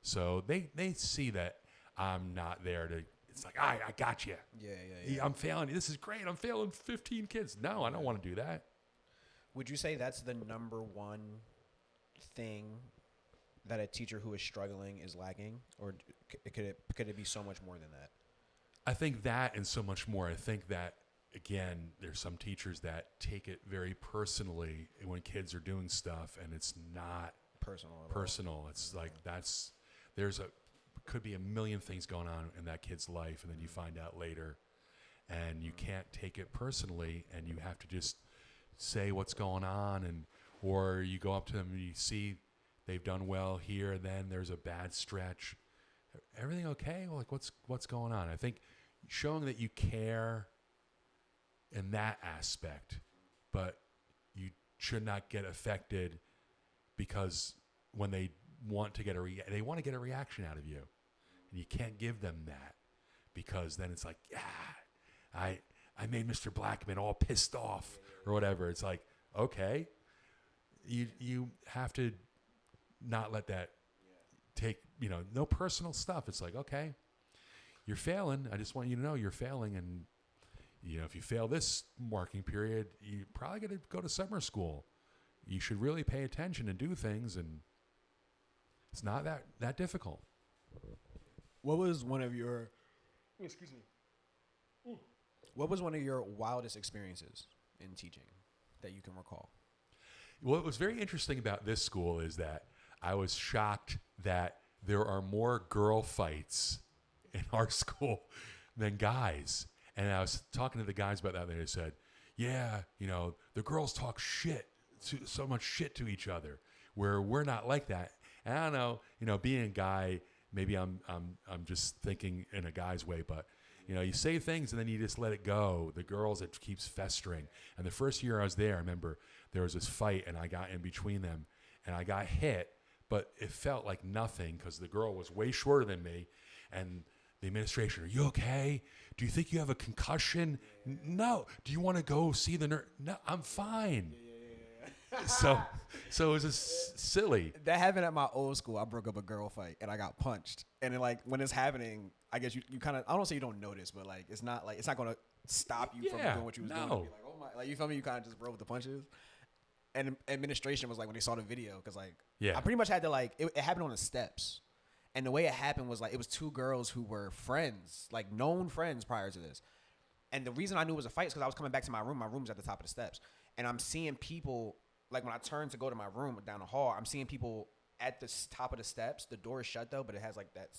So they see that I'm not there to, it's like, I got you. Yeah. I'm failing. This is great. I'm failing 15 kids. No, I don't want to do that. Would you say that's the number one thing that a teacher who is struggling is lacking, or could it be so much more than that? I think that and so much more. I think that, again, there's some teachers that take it very personally when kids are doing stuff, and it's not personal. It's like could be a million things going on in that kid's life, and then you find out later, and you can't take it personally, and you have to just say what's going on, or you go up to them and you see they've done well here, and then there's a bad stretch. Everything okay? Well, like what's going on? I think showing that you care in that aspect, but you should not get affected because when they want to get they want to get a reaction out of you, and you can't give them that, because then it's like, I made Mr. Blackman all pissed off or whatever. It's like, okay, you have to not let that take, no personal stuff. It's like, okay, you're failing. I just want you to know you're failing. And, if you fail this marking period, you're probably going to go to summer school. You should really pay attention and do things. And It's not that difficult. What was one of your What was one of your wildest experiences in teaching that you can recall? What was very interesting about this school is that I was shocked that there are more girl fights in our school than guys. And I was talking to the guys about that, and they said, yeah, the girls talk so much shit to each other, where we're not like that. And I don't know, being a guy, maybe I'm just thinking in a guy's way, but you say things and then you just let it go. The girls, it keeps festering. And the first year I was there, I remember there was this fight, and I got in between them, and I got hit, but it felt like nothing because the girl was way shorter than me, and the administration, are you okay? Do you think you have a concussion? No. Do you want to go see the nurse? No, I'm fine. So it was just silly. That happened at my old school. I broke up a girl fight and I got punched. And then when it's happening, I guess you kind of, I don't say you don't notice, but it's not going to stop you from doing what you was doing. Be like, oh my, you feel me? You kind of just roll with the punches. And administration was when they saw the video, because I pretty much had to it happened on the steps. And the way it happened was it was two girls who were friends, known friends prior to this. And the reason I knew it was a fight is because I was coming back to my room. My room's at the top of the steps. And I'm seeing people, when I turned to go to my room down the hall, I'm seeing people at the top of the steps. The door is shut though, but it has that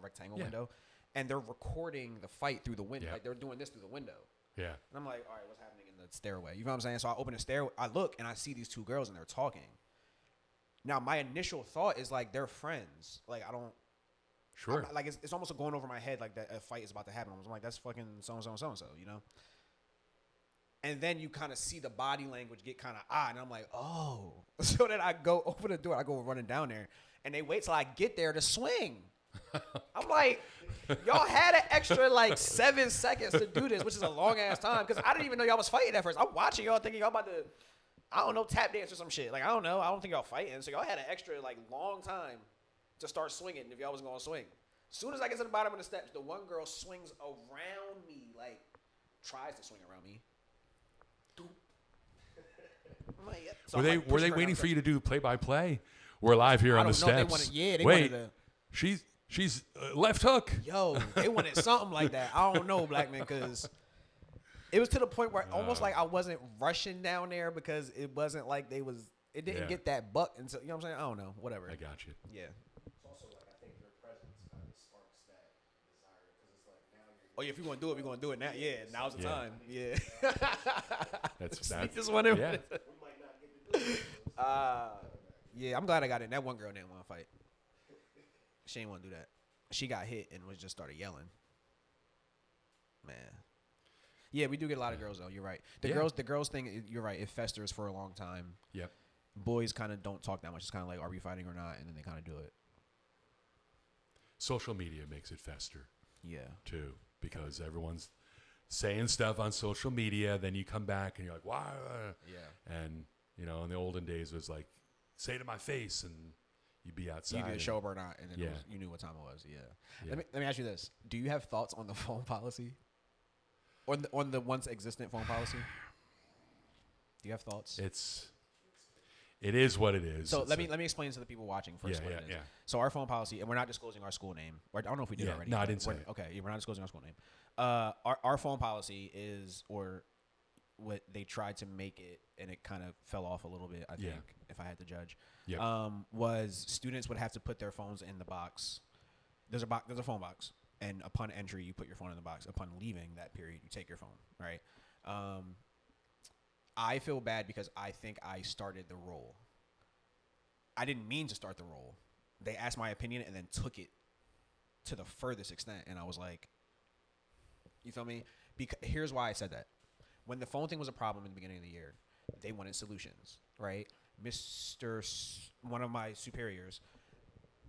rectangle window. And they're recording the fight through the window. Yeah. They're doing this through the window. Yeah. And I'm like, all right, what's happening in the stairway? You know what I'm saying? So I open the stairway, I look, and I see these two girls, and they're talking. Now, my initial thought is they're friends. I don't. Sure. It's almost going over my head that a fight is about to happen. I'm like, that's fucking so-and-so, And then you kind of see the body language get kind of odd. And I'm like, oh. So then I go open the door. I go running down there. And they wait till I get there to swing. I'm like, y'all had an extra 7 seconds to do this, which is a long-ass time. Because I didn't even know y'all was fighting at first. I'm watching y'all thinking y'all about to, I don't know, tap dance or some shit. I don't know. I don't think y'all fighting. So y'all had an extra long time to start swinging if y'all was going to swing. As soon as I get to the bottom of the steps, the one girl swings around me, tries to swing around me. So were they waiting for you to do play-by-play? We're live here on the steps. They Wait, wanted she's left hook. Yo, they wanted something like that. I don't know, Blackman, because it was to the point where almost I wasn't rushing down there because it wasn't it didn't get that buck until, you know what I'm saying? I don't know, whatever. I got you. Yeah. It's also I think your presence kind of sparks that desire, because it's now you're. Oh yeah, if you're gonna do it, we're gonna do it now. Yeah, now's the time. Yeah. That's this one in. Yeah. We might not get to do it. Yeah, I'm glad I got in. That one girl didn't want to fight. She didn't want to do that. She got hit and just started yelling. Man. Yeah, we do get a lot of girls though. You're right. The girls thing. You're right. It festers for a long time. Yep. Boys kind of don't talk that much. It's kind of are we fighting or not? And then they kind of do it. Social media makes it fester. Yeah. Too, because everyone's saying stuff on social media. Then you come back and you're like, "Why?" Yeah. And in the olden days, it was like, "Say it to my face," and you'd be outside. You did show up or not, and then you knew what time it was. Yeah. Let me ask you this: do you have thoughts on the phone policy? On the once existent phone policy? Do you have thoughts? It is what it is. So let me explain to the people watching first what it is. Yeah. So our phone policy, and we're not disclosing our school name. Or I don't know if we did already. No, I didn't say it. Okay, we're not disclosing our school name. Our phone policy is, or what they tried to make it, and it kind of fell off a little bit, I think, if I had to judge. Yeah. Was students would have to put their phones in the box. There's a phone box, and upon entry, you put your phone in the box. Upon leaving that period, you take your phone, right? I feel bad because I think I started the role. I didn't mean to start the role. They asked my opinion and then took it to the furthest extent. And I was like, you feel me? Here's why I said that. When the phone thing was a problem in the beginning of the year, they wanted solutions, right? One of my superiors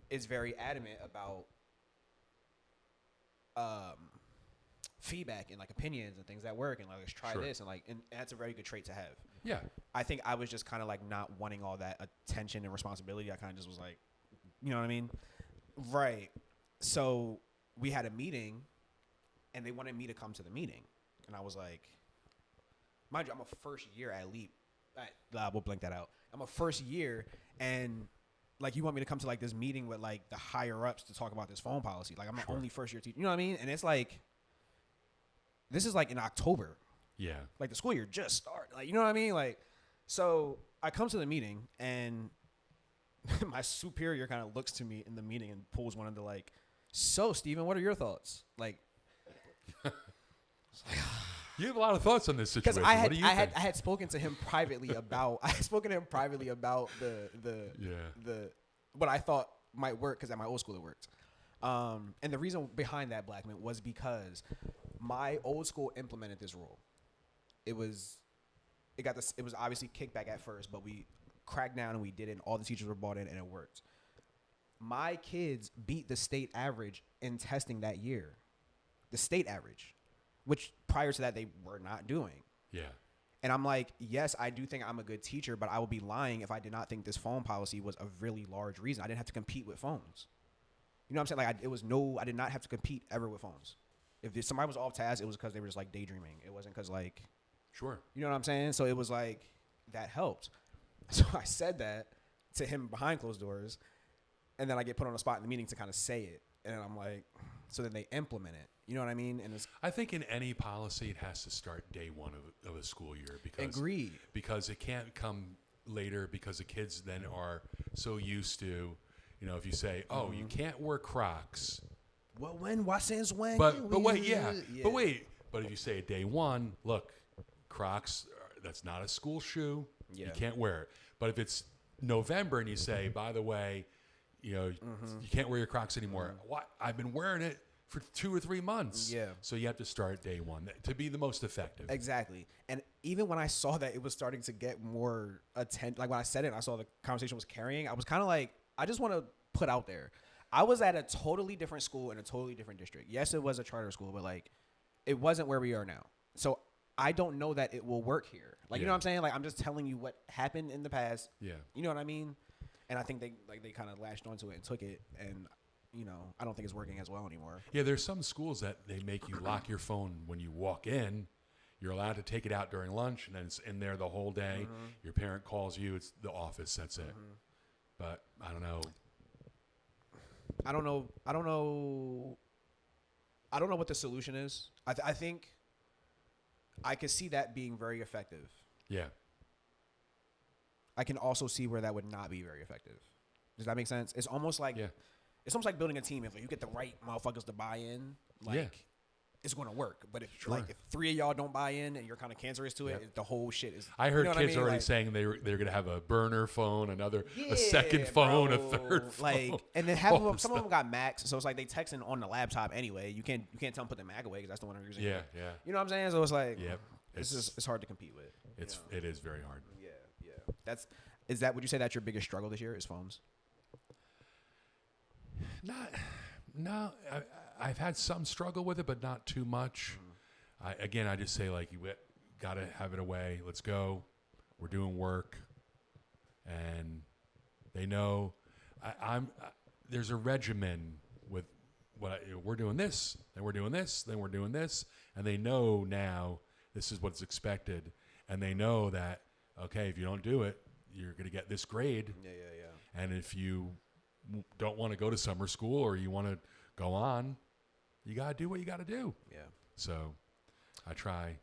is very adamant about feedback and opinions and things that work, and let's try this, and that's a very good trait to have. Yeah. I think I was just kind of not wanting all that attention and responsibility. I kind of just was like, you know what I mean? Right. So we had a meeting, and they wanted me to come to the meeting, and I was like, mind you, I'm a first year at Leap. We'll blank that out. I'm a first year, and like, you want me to come to like this meeting with like the higher ups to talk about this phone policy. Like, I'm the Sure. only first year teacher. You know what I mean? And it's like, this is like in October. Yeah. Like, the school year just started. Like, you know what I mean? Like, so I come to the meeting and my superior kind of looks to me in the meeting and pulls one of the like, so Steven, what are your thoughts? Like, You have a lot of thoughts on this because situation. What do you think? I had spoken to him privately about the what I thought might work, because at my old school it worked. And the reason behind that, Blackman, was because my old school implemented this rule. It was obviously kickback at first, but we cracked down and we did it, and all the teachers were bought in, and it worked. My kids beat the state average in testing that year. The state average, which prior to that they were not doing. Yeah. And I'm like, yes, I do think I'm a good teacher, but I would be lying if I did not think this phone policy was a really large reason. I didn't have to compete with phones. You know what I'm saying? Like, I did not have to compete ever with phones. If somebody was off task, it was because they were just like daydreaming. It wasn't because like, Sure. you know what I'm saying? So it was like, that helped. So I said that to him behind closed doors, and then I get put on the spot in the meeting to kind of say it. And I'm like, so then they implement it. You know what I mean? And it's I think in any policy, it has to start day one of a school year agreed. because it can't come later, because the kids then are so used to, you know, if you say, oh, you can't wear Crocs. Well, when? Why since when? But wait, yeah. But if you say day one, look, Crocs, that's not a school shoe. Yeah. You can't wear it. But if it's November and you say, by the way, you know, you can't wear your Crocs anymore. What? I've been wearing it for 2 or 3 months. Yeah. So you have to start day one to be the most effective. Exactly. And even when I saw that it was starting to get more attention, like when I said it, I saw the conversation was carrying, I was kind of like, I just want to put out there, I was at a totally different school in a totally different district. Yes, it was a charter school, but like, it wasn't where we are now. So I don't know that it will work here. Like, you know what I'm saying? Like, I'm just telling you what happened in the past. Yeah. You know what I mean? And I think they kind of latched onto it and took it, and you know, I don't think it's working as well anymore. Yeah, there's some schools that they make you lock your phone when you walk in. You're allowed to take it out during lunch, and then it's in there the whole day. Your parent calls you. It's the office. That's it. But I don't know. I don't know what the solution is. I think I could see that being very effective. Yeah. I can also see where that would not be very effective. Does that make sense? It's almost like it's almost like building a team. If you get the right motherfuckers to buy in, like it's going to work. But if like if 3 of y'all don't buy in and you're kind of cancerous to it, the whole shit is. I heard kids already like, saying they're going to have a burner phone, a second phone, a third phone. Like, and then some of them got Macs, so it's like they texting on the laptop anyway. You can't tell them put the Mac away because that's the one they're using. Yeah. You know what I'm saying? So it's like, it's hard to compete with. It is very hard. Yeah. Would you say that's your biggest struggle this year is phones? No. I've had some struggle with it, but not too much. I just say like, you got to have it away. Let's go. We're doing work, and they know there's a regimen with we're doing this, then we're doing this, then we're doing this, and they know now this is what's expected, and they know that okay, if you don't do it, you're going to get this grade. Yeah. And if you don't want to go to summer school or you want to go on, you got to do what you got to do. Yeah. So I try.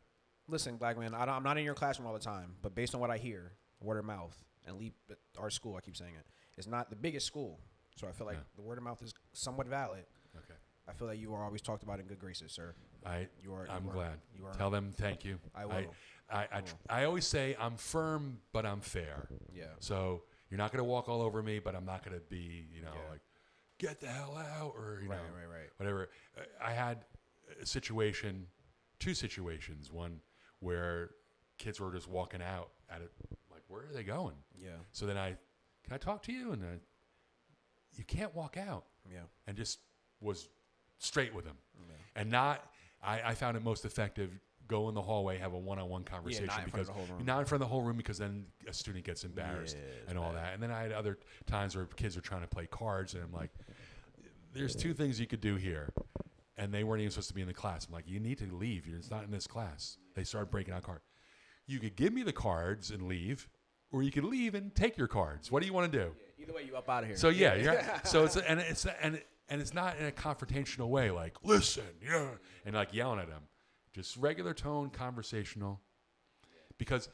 Listen, Blackman, I'm not in your classroom all the time, but based on what I hear, word of mouth, and our school, I keep saying it, is not the biggest school. So I feel like the word of mouth is somewhat valid. Okay. I feel like you are always talked about in good graces, sir. I'm glad. You are. Tell them thank you. I will. I always say I'm firm, but I'm fair. Yeah. So you're not going to walk all over me, but I'm not going to be, like, get the hell out or, right. whatever. I had two situations. One where kids were just walking out at it, like, where are they going? Yeah. So then can I talk to you? And you can't walk out. Yeah. And just was straight with them. Yeah. And I found it most effective. Go in the hallway, have a one-on-one conversation not in front of the whole room. Not in front of the whole room, because then a student gets embarrassed and all that. And then I had other times where kids are trying to play cards, and I'm like, "There's two things you could do here," and they weren't even supposed to be in the class. I'm like, "You need to leave. It's not in this class." They started breaking out cards. You could give me the cards and leave, or you could leave and take your cards. What do you want to do? Either way, you up out of here. So yeah. So it's not in a confrontational way, like listen, yeah, and like yelling at them. Just regular tone, conversational. Because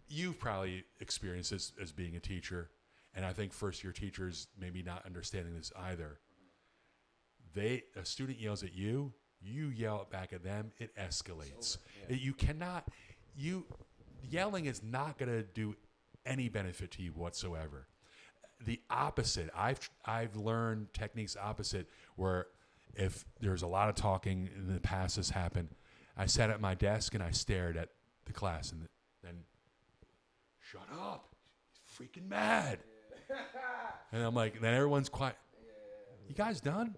you've probably experienced this as being a teacher, and I think first-year teachers maybe not understanding this either. A student yells at you, you yell back at them, it escalates. Yelling is not going to do any benefit to you whatsoever. The opposite, I've learned techniques opposite, where if there's a lot of talking in the past has happened, I sat at my desk and I stared at the class and then, shut up, he's freaking mad. And I'm like, then everyone's quiet. You guys done?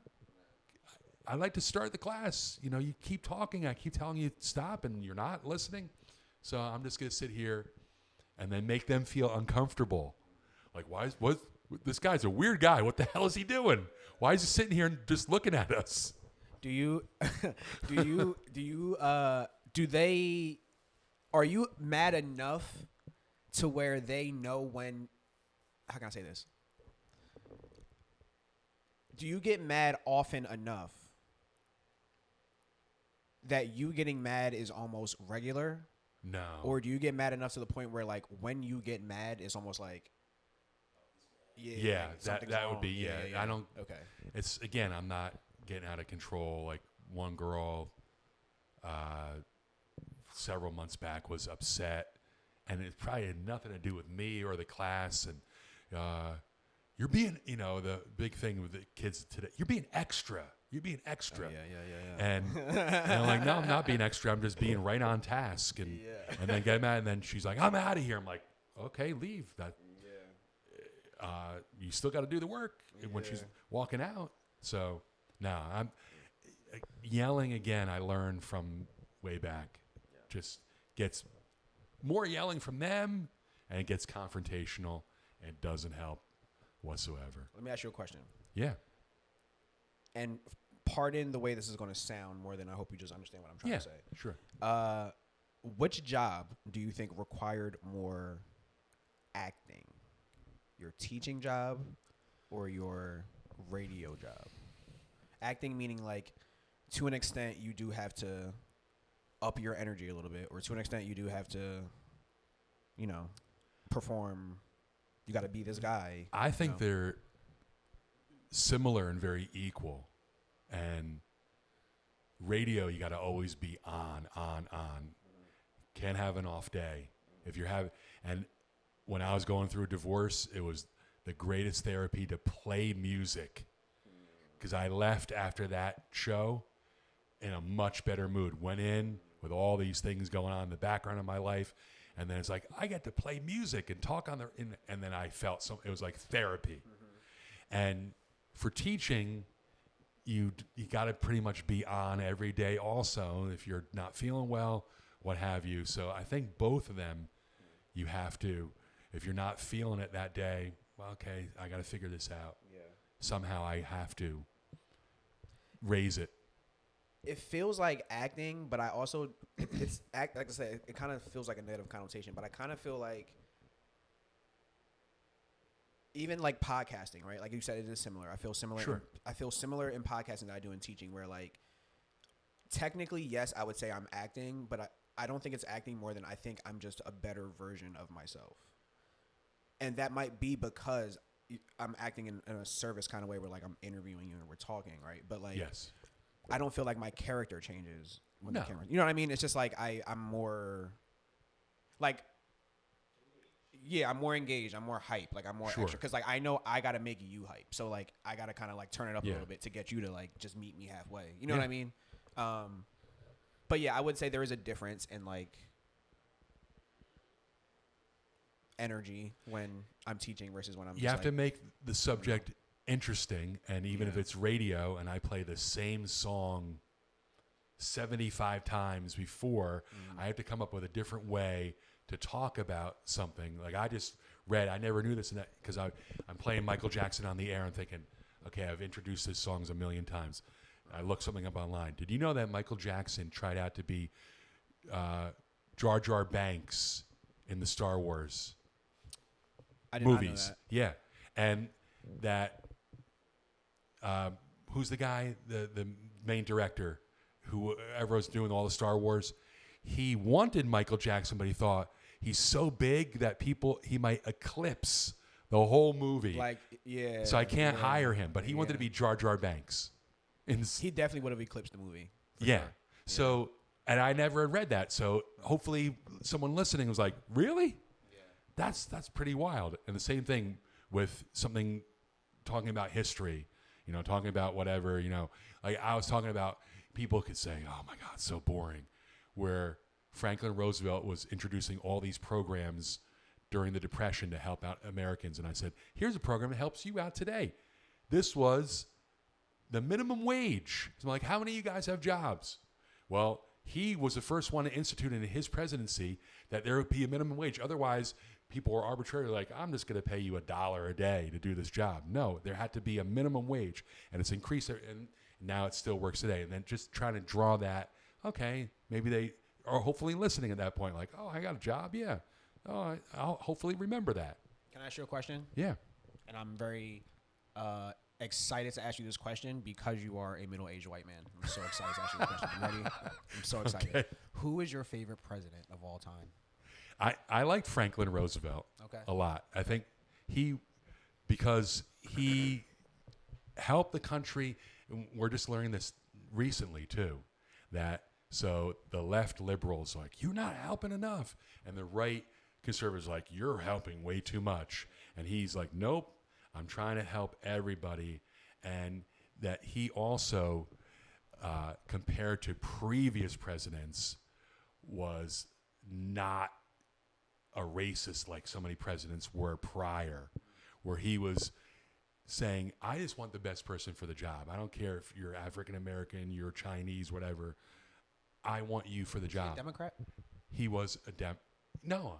I'd like to start the class. You know, you keep talking. I keep telling you stop, and you're not listening. So I'm just going to sit here and then make them feel uncomfortable. Like, this guy's a weird guy. What the hell is he doing? Why is he sitting here and just looking at us? Are you mad enough to where they know when, how can I say this? Do you get mad often enough that you getting mad is almost regular? No. Or do you get mad enough to the point where, like, when you get mad, it's almost like, that would be, yeah. I don't, okay. It's, again, I'm not getting out of control. Like, one girl several months back was upset, and it probably had nothing to do with me or the class, and you're being, the big thing with the kids today, you're being extra. You're being extra. Oh, yeah. And I'm like, no, I'm not being extra. I'm just being right on task. And then get mad. And then she's like, I'm out of here. I'm like, okay, leave. You still got to do the work when she's walking out. So, no, I'm yelling again. I learned from way back. Just gets more yelling from them, and it gets confrontational, and it doesn't help whatsoever. Let me ask you a question. Yeah. And pardon the way this is going to sound more than I hope you just understand what I'm trying to say. Sure. Which job do you think required more acting? Your teaching job or your radio job? Acting meaning, like, to an extent you do have to up your energy a little bit, or to an extent you do have to, perform. You got to be this guy. I think they're similar and very equal. And radio, you got to always be on. Can't have an off day. And when I was going through a divorce, it was the greatest therapy to play music, because I left after that show in a much better mood. Went in with all these things going on in the background of my life, and then it's like I get to play music and talk and then I felt it was like therapy. And for teaching, you got to pretty much be on every day also, if you're not feeling well, what have you. So I think both of them, you have to, if you're not feeling it that day, well, okay, I got to figure this out. Yeah. Somehow I have to raise it. It feels like acting, but I also, like I said, it kind of feels like a negative connotation, but I kind of feel like, even like podcasting, right? Like you said, it is similar. I feel similar. Sure. I feel similar in podcasting that I do in teaching, where, like, technically, yes, I would say I'm acting, but I don't think it's acting more than I think I'm just a better version of myself. And that might be because I'm acting in a service kind of way where, like, I'm interviewing you and we're talking, right? But, like, yes, I don't feel like my character changes when No. the camera. You know what I mean? It's just like I'm more, like, yeah, I'm more engaged. I'm more hype. Like, I'm more Sure. extra. Because, like, I know I got to make you hype. So, like, I got to kind of, like, turn it up a Yeah. little bit to get you to, like, just meet me halfway. You know Yeah. what I mean? But, yeah, I would say there is a difference in, like, energy when I'm teaching versus when I'm You have to make the subject interesting, and even if it's radio and I play the same song 75 times before, I have to come up with a different way to talk about something. Like, I just read, I never knew this, because I'm playing Michael Jackson on the air and thinking, okay, I've introduced his songs a million times. I looked something up online. Did you know that Michael Jackson tried out to be Jar Jar Banks in the Star Wars I did movies? not know that. Yeah. and that who's the guy, the main director, whoever was doing all the Star Wars. He wanted Michael Jackson, but he thought he's so big that he might eclipse the whole movie. Like, yeah. So I can't hire him, but he wanted to be Jar Jar Banks. He definitely would have eclipsed the movie. Yeah. Sure. So, and I never had read that. So hopefully someone listening was like, really? Yeah. That's pretty wild. And the same thing with something talking about history, talking about whatever, like I was talking about, people could say, oh my God, so boring. Where Franklin Roosevelt was introducing all these programs during the Depression to help out Americans. And I said, here's a program that helps you out today. This was the minimum wage. So I'm like, how many of you guys have jobs? Well, he was the first one to institute in his presidency that there would be a minimum wage. Otherwise, people were arbitrarily like, I'm just going to pay you $1 a day to do this job. No, there had to be a minimum wage. And it's increased, and now it still works today. And then just trying to draw that, okay, maybe they are hopefully listening at that point, like, oh, I got a job, yeah. Oh, I'll hopefully remember that. Can I ask you a question? Yeah. And I'm very excited to ask you this question because you are a middle-aged white man. I'm so excited to ask you this question. You ready? I'm so excited. Okay. Who is your favorite president of all time? I liked Franklin Roosevelt a lot. I think because he helped the country. We're just learning this recently too, so the left liberals are like, you're not helping enough, and the right conservatives are like, you're helping way too much, and he's like, nope, I'm trying to help everybody. And that he also, compared to previous presidents, was not a racist like so many presidents were prior, where he was saying, I just want the best person for the job. I don't care if you're African American, you're Chinese, whatever. I want you for the job. Is he a Democrat? He was a No,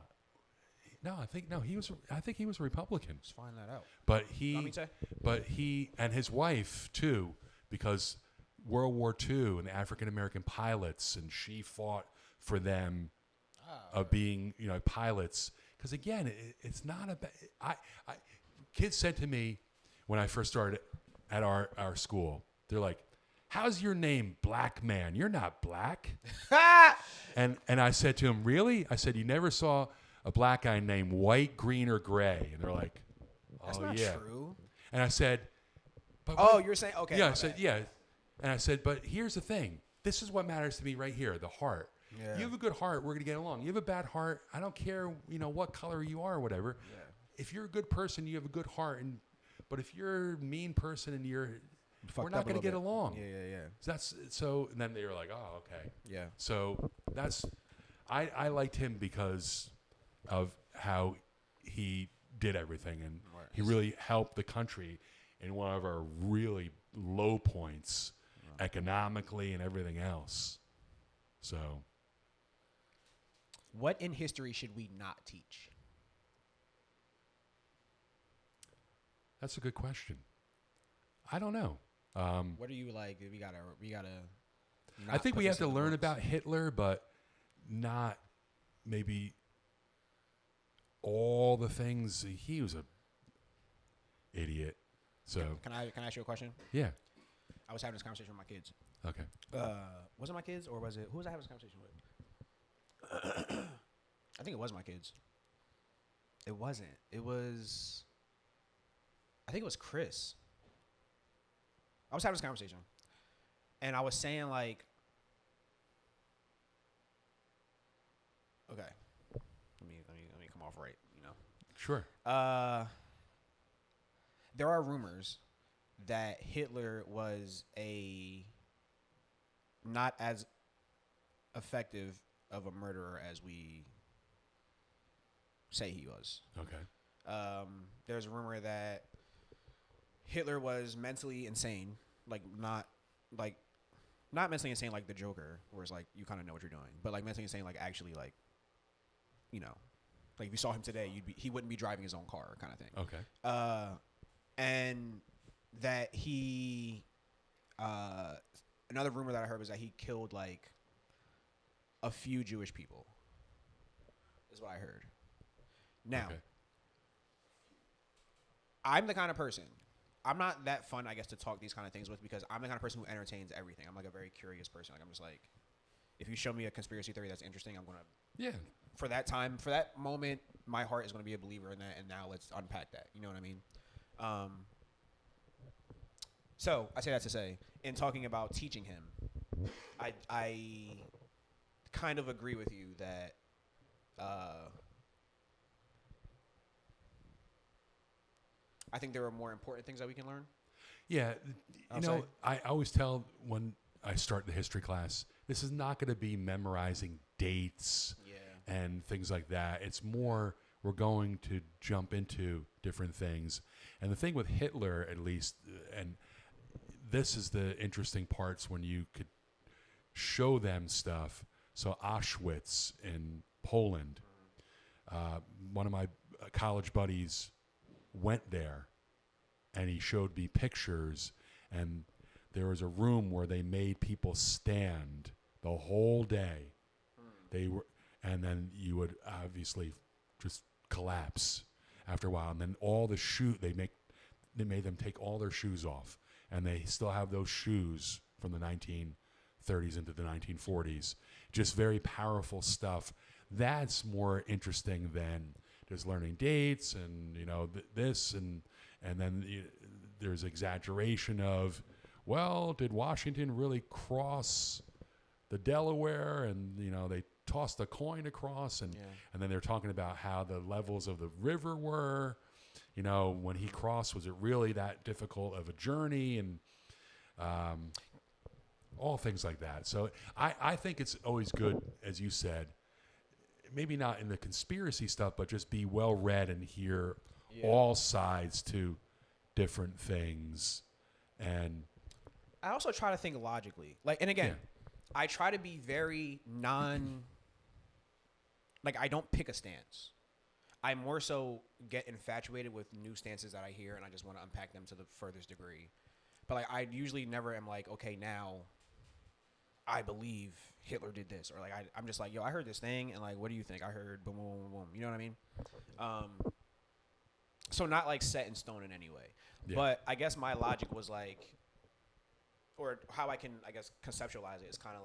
I think he was a Republican. Let's find that out. But he and his wife too, because World War II and the African American pilots, and she fought for them of being, pilots. Because again, it's not a kids said to me when I first started at our school, they're like, how's your name, Blackman? You're not black. and I said to him, really? I said, you never saw a black guy named White, Green, or Gray? And they're like, oh, that's not yeah. true. And I said, but you're saying, okay. Yeah, I said, yeah. And I said, but here's the thing. This is what matters to me right here, the heart. Yeah. You have a good heart, we're going to get along. You have a bad heart, I don't care, what color you are or whatever. Yeah. If you're a good person, you have a good heart. But if you're a mean person and we're not going to get along. Yeah. So and then they were like, oh, okay. Yeah. So I liked him because of how he did everything, and he really helped the country in one of our really low points economically and everything else. So what in history should we not teach? That's a good question. I don't know. What are you like? We gotta. I think we have to learn about Hitler, but not maybe all the things. He was a idiot. So can I ask you a question? Yeah. I was having this conversation with my kids. Okay. Was it my kids or was it who was I having this conversation with? I think it was my kids. It wasn't. It was. I think it was Chris. I was having this conversation, and I was saying like, okay, let me come off right, Sure. There are rumors that Hitler was not as effective of a murderer as we say he was. Okay. There's a rumor that Hitler was mentally insane, not mentally insane like the Joker, where it's like you kind of know what you're doing, but like mentally insane, like actually like, like if you saw him today, he wouldn't be driving his own car, kind of thing. Okay. And that he, another rumor that I heard was that he killed like a few Jewish people. Is what I heard. Now. Okay. I'm the kind of person. I'm not that fun, I guess, to talk these kind of things with because I'm the kind of person who entertains everything. I'm like a very curious person. Like I'm just like, if you show me a conspiracy theory that's interesting, I'm gonna. Yeah. For that time, for that moment, my heart is gonna be a believer in that. And now let's unpack that. You know what I mean? So I say that to say, in talking about teaching him, I kind of agree with you that. I think there are more important things that we can learn. Yeah. I'll say. I always tell when I start the history class, this is not going to be memorizing dates and things like that. It's more we're going to jump into different things. And the thing with Hitler, at least, and this is the interesting parts when you could show them stuff. So Auschwitz in Poland, one of my college buddies went there and he showed me pictures, and there was a room where they made people stand the whole day. They were, and then you would obviously just collapse after a while, and then all the they made them take all their shoes off, and they still have those shoes from the 1930s into the 1940s. Just very powerful stuff. That's more interesting than just learning dates and this and then there's exaggeration of, well, did Washington really cross the Delaware and they tossed a coin across and then they're talking about how the levels of the river were, when he crossed, was it really that difficult of a journey, and all things like that. So I think it's always good, as you said, maybe not in the conspiracy stuff, but just be well read and hear all sides to different things. And I also try to think logically. And again, I try to be very I don't pick a stance. I more so get infatuated with new stances that I hear, and I just want to unpack them to the furthest degree. But I usually never am like, okay, now I believe Hitler did this, or I'm just like, yo, I heard this thing, and what do you think? I heard boom, boom, boom, boom. You know what I mean? So not set in stone in any way, but I guess my logic was or how I can, conceptualize it is kind of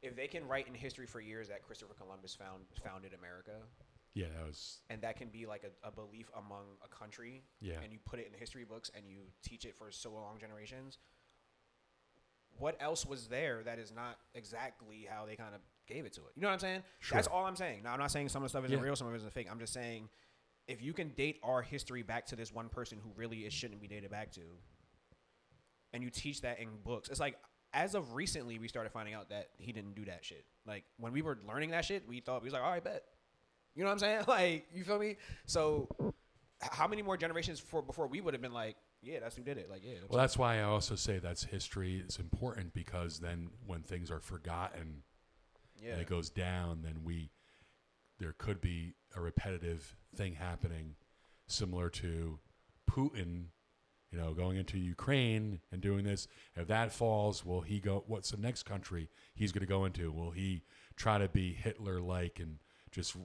if they can write in history for years that Christopher Columbus founded America. Yeah, that was, and that can be a belief among a country. Yeah, and you put it in the history books and you teach it for so long generations. What else was there that is not exactly how they kind of gave it to it? You know what I'm saying? Sure. That's all I'm saying. Now, I'm not saying some of the stuff isn't real, some of it isn't fake. I'm just saying, if you can date our history back to this one person who really it shouldn't be dated back to, and you teach that in books, it's as of recently, we started finding out that he didn't do that shit. When we were learning that shit, we was all right, bet. You know what I'm saying? You feel me? So, how many more generations before we would have been yeah, that's who did it. Well, that's why I also say that's history. It's important because then when things are forgotten and it goes down, then there could be a repetitive thing happening similar to Putin, going into Ukraine and doing this. If that falls, will he go? What's the next country he's going to go into? Will he try to be Hitler-like and just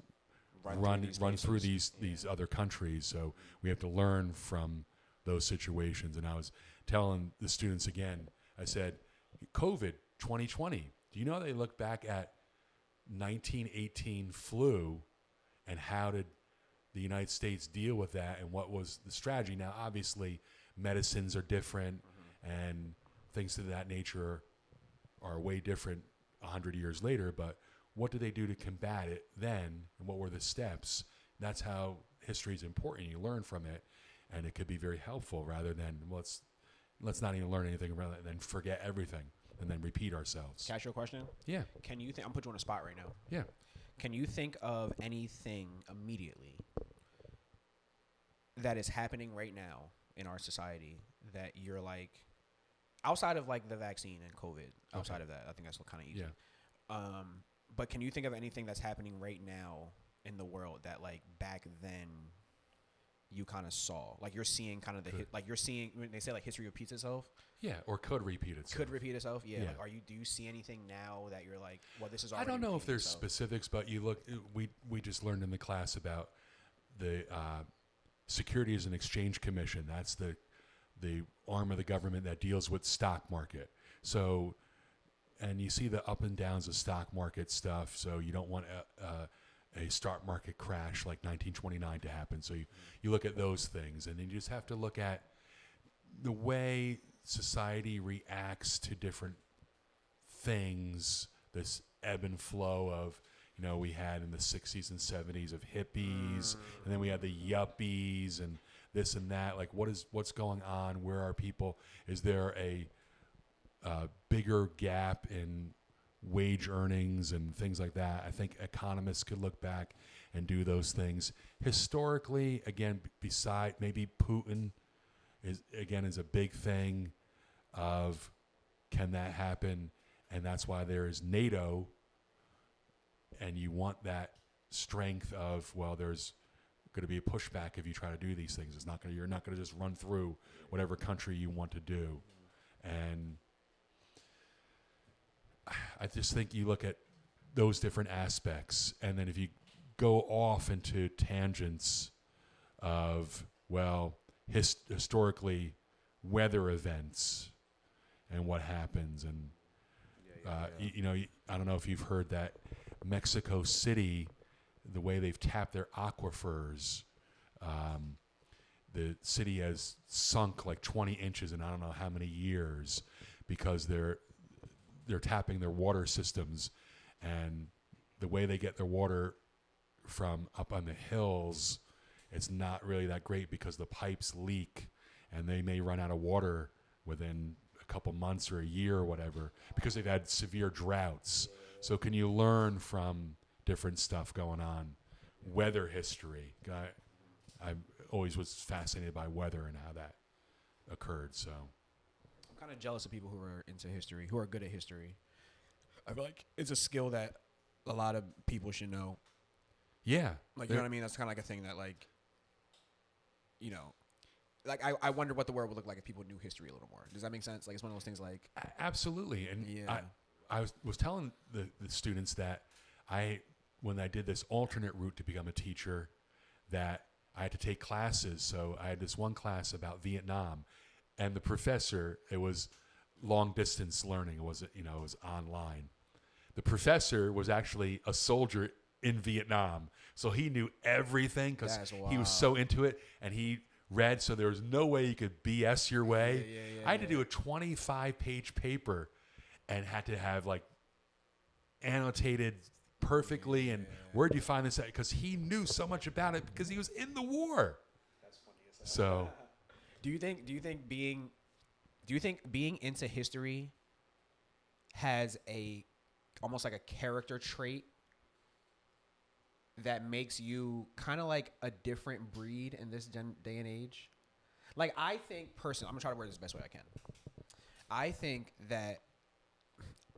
run through these other countries? So we have to learn from those situations. And I was telling the students again, I said, COVID 2020, do you know they look back at 1918 flu and how did the United States deal with that and what was the strategy? Now, obviously, medicines are different and things of that nature are way different 100 years later, but what did they do to combat it then and what were the steps? That's how history is important. You learn from it. And it could be very helpful rather than, let's not even learn anything around it and then forget everything and then repeat ourselves. Can I ask you a question? Yeah. Can you think, I'm put you on the spot right now. Yeah. Can you think of anything immediately that is happening right now in our society that you're outside of the vaccine and COVID, outside of that, I think that's kind of easy. Yeah. But can you think of anything that's happening right now in the world that back then you kind of saw, you're seeing kind of you're seeing when they say history repeats itself. Yeah, or could repeat itself. Could repeat itself. Yeah. Do you see anything now that you're well, this is already I don't know if there's itself. Specifics, but you look. We just learned in the class about the Securities and Exchange Commission. That's the arm of the government that deals with stock market. So, and you see the up and downs of stock market stuff. So you don't want a stock market crash like 1929 to happen. So you look at those things, and then you just have to look at the way society reacts to different things, this ebb and flow of, we had in the 60s and 70s of hippies, and then we had the yuppies and this and that. Like, what's going on? Where are people? Is there a bigger gap in wage earnings and things like that? I think economists could look back and do those things. Historically, again, beside maybe Putin is a big thing of, can that happen? And that's why there is NATO, and you want that strength of, well, there's going to be a pushback if you try to do these things. You're not going to just run through whatever country you want to do. And I just think you look at those different aspects, and then if you go off into tangents of, well, historically weather events and what happens, and I don't know if you've heard that Mexico City, the way they've tapped their aquifers, the city has sunk like 20 inches in I don't know how many years because they're tapping their water systems, and the way they get their water from up on the hills, it's not really that great because the pipes leak, and they may run out of water within a couple months or a year or whatever because they've had severe droughts. So can you learn from different stuff going on? Weather history. I always was fascinated by weather and how that occurred. So I'm kind of jealous of people who are into history, who are good at history. I feel like it's a skill that a lot of people should know. Yeah. Like, you know what I mean? That's kind of like a thing that, like, like I wonder what the world would look like if people knew history a little more. Does that make sense? Like, it's one of those things like... Absolutely. And yeah. I was telling the students that when I did this alternate route to become a teacher, that I had to take classes. So I had this one class about Vietnam, and the professor, it was long distance learning. It was online. The professor was actually a soldier in Vietnam, so he knew everything because he was so into it, and he read. So there was no way you could BS your way. I had to do a 25-page paper, and had to have like annotated perfectly. And where'd you find this at? Because he knew so much about it because he was in the war. That's funny as hell. So, do you think being into history has almost like a character trait that makes you kind of like a different breed in this day and age? Like, I think personally, I'm gonna try to word this the best way I can. I think that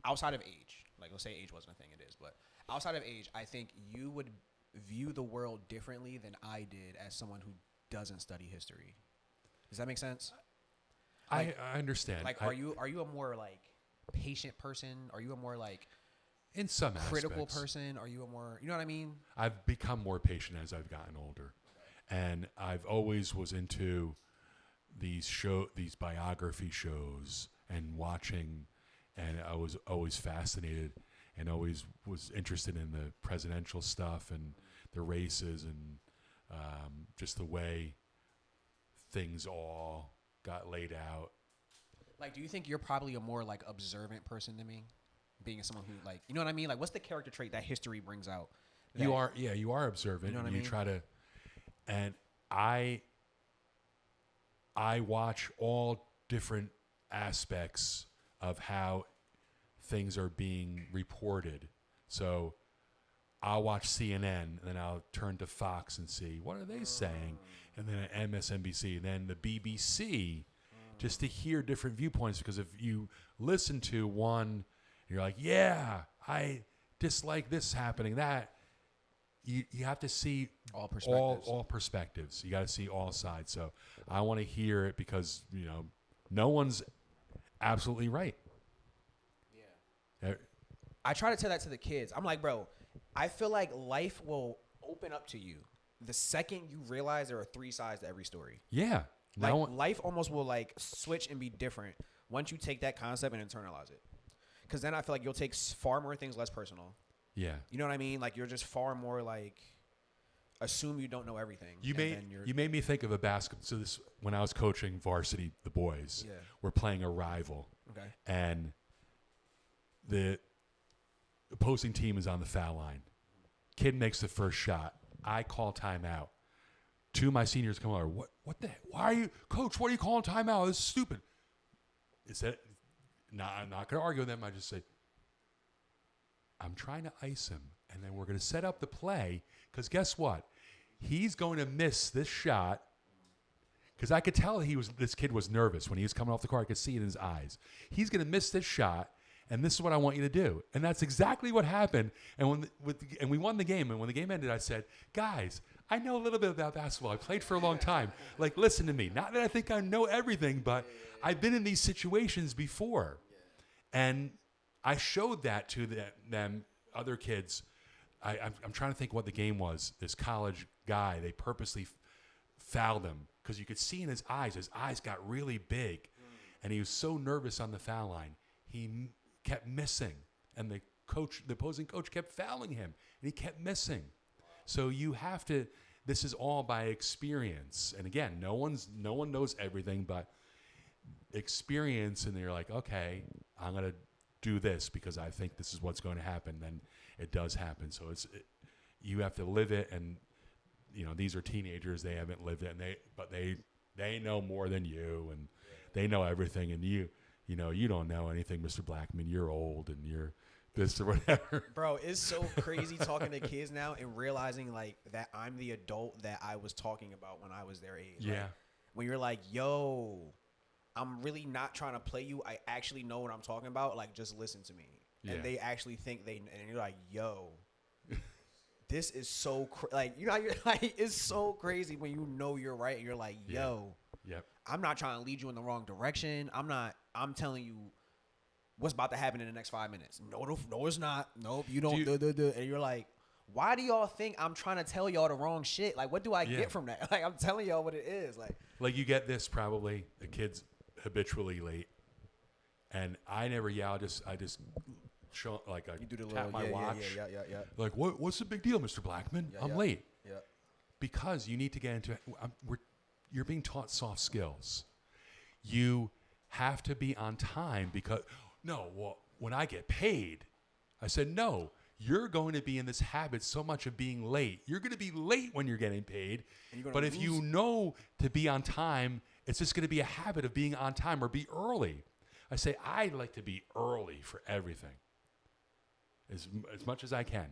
outside of age, like, let's say age wasn't a thing, it is, but outside of age, I think you would view the world differently than I did as someone who doesn't study history. Does that make sense? like, I understand. Like, are you a more like patient person? Are you a more like in some critical aspects, person? Are you a more, you know what I mean? I've become more patient as I've gotten older, and I've always was into these biography shows and watching, and I was always fascinated and always was interested in the presidential stuff and the races and just the way things all got laid out. Like, do you think you're probably a more like observant person than me? Being someone who, like, you know what I mean? Like, what's the character trait that history brings out? You are observant. You know what I mean? Try to, and I watch all different aspects of how things are being reported. So I'll watch CNN, and then I'll turn to Fox and see what are they saying, and then MSNBC, and then the BBC, just to hear different viewpoints. Because if you listen to one, you're like, yeah, I dislike this happening, that. You have to see all perspectives. All perspectives. You got to see all sides. So I want to hear it because, no one's absolutely right. Yeah. I try to tell that to the kids. I'm like, bro, I feel like life will open up to you the second you realize there are 3 sides to every story. Yeah. Like life almost will like switch and be different once you take that concept and internalize it. Because then I feel like you'll take far more things less personal. Yeah. You know what I mean? Like you're just far more like assume you don't know everything. You made me think of a basketball. So this when I was coaching varsity, the boys were playing a rival. Okay. And the opposing team is on the foul line. Kid makes the first shot. I call timeout. 2 of my seniors come over. What the heck? Why are you, coach? What are you calling timeout? This is stupid. I'm not going to argue with them. I just say, I'm trying to ice him, and then we're going to set up the play. Because guess what? He's going to miss this shot. Because I could tell this kid was nervous when he was coming off the court. I could see it in his eyes. He's going to miss this shot, and this is what I want you to do. And that's exactly what happened. And we won the game. And when the game ended, I said, guys, I know a little bit about basketball. I played for a long time. Like, listen to me. Not that I think I know everything, but I've been in these situations before. And I showed that to them other kids. I'm trying to think what the game was. This college guy, they purposely fouled him because you could see in his eyes got really big. And he was so nervous on the foul line. He kept missing. And the opposing coach kept fouling him. And he kept missing. So you have to, this is all by experience. And again, no one knows everything, but experience, and you're like, okay, I'm going to do this because I think this is what's going to happen. Then it does happen. So you have to live it. And, these are teenagers. They haven't lived it, but they know more than you, and they know everything. And you don't know anything, Mr. Blackman. You're old and you're this or whatever. Bro, it's so crazy talking to kids now and realizing like that I'm the adult that I was talking about when I was their age. Yeah. Like, when you're like, yo, I'm really not trying to play you. I actually know what I'm talking about. Like, just listen to me. Yeah. And they actually think and you're like, yo, this is so you're like, it's so crazy when you know you're right. And you're like, yo, yep. I'm not trying to lead you in the wrong direction. I'm telling you what's about to happen in the next 5 minutes. No, it's not. Nope, you don't. And you're like, why do y'all think I'm trying to tell y'all the wrong shit? Like, what do I get from that? Like, I'm telling y'all what it is. Like you get this probably. The kid's habitually late, and I never yell. I just show I you do the tap little, my watch. Yeah. Like, what's the big deal, Mr. Blackman? I'm late. Yeah. Because you need to get into. You're being taught soft skills. You have to be on time because. No, well, when I get paid, I said, no, you're going to be in this habit so much of being late. You're going to be late when you're getting paid. But if you know to be on time, it's just going to be a habit of being on time or be early. I say, I like to be early for everything as much as I can.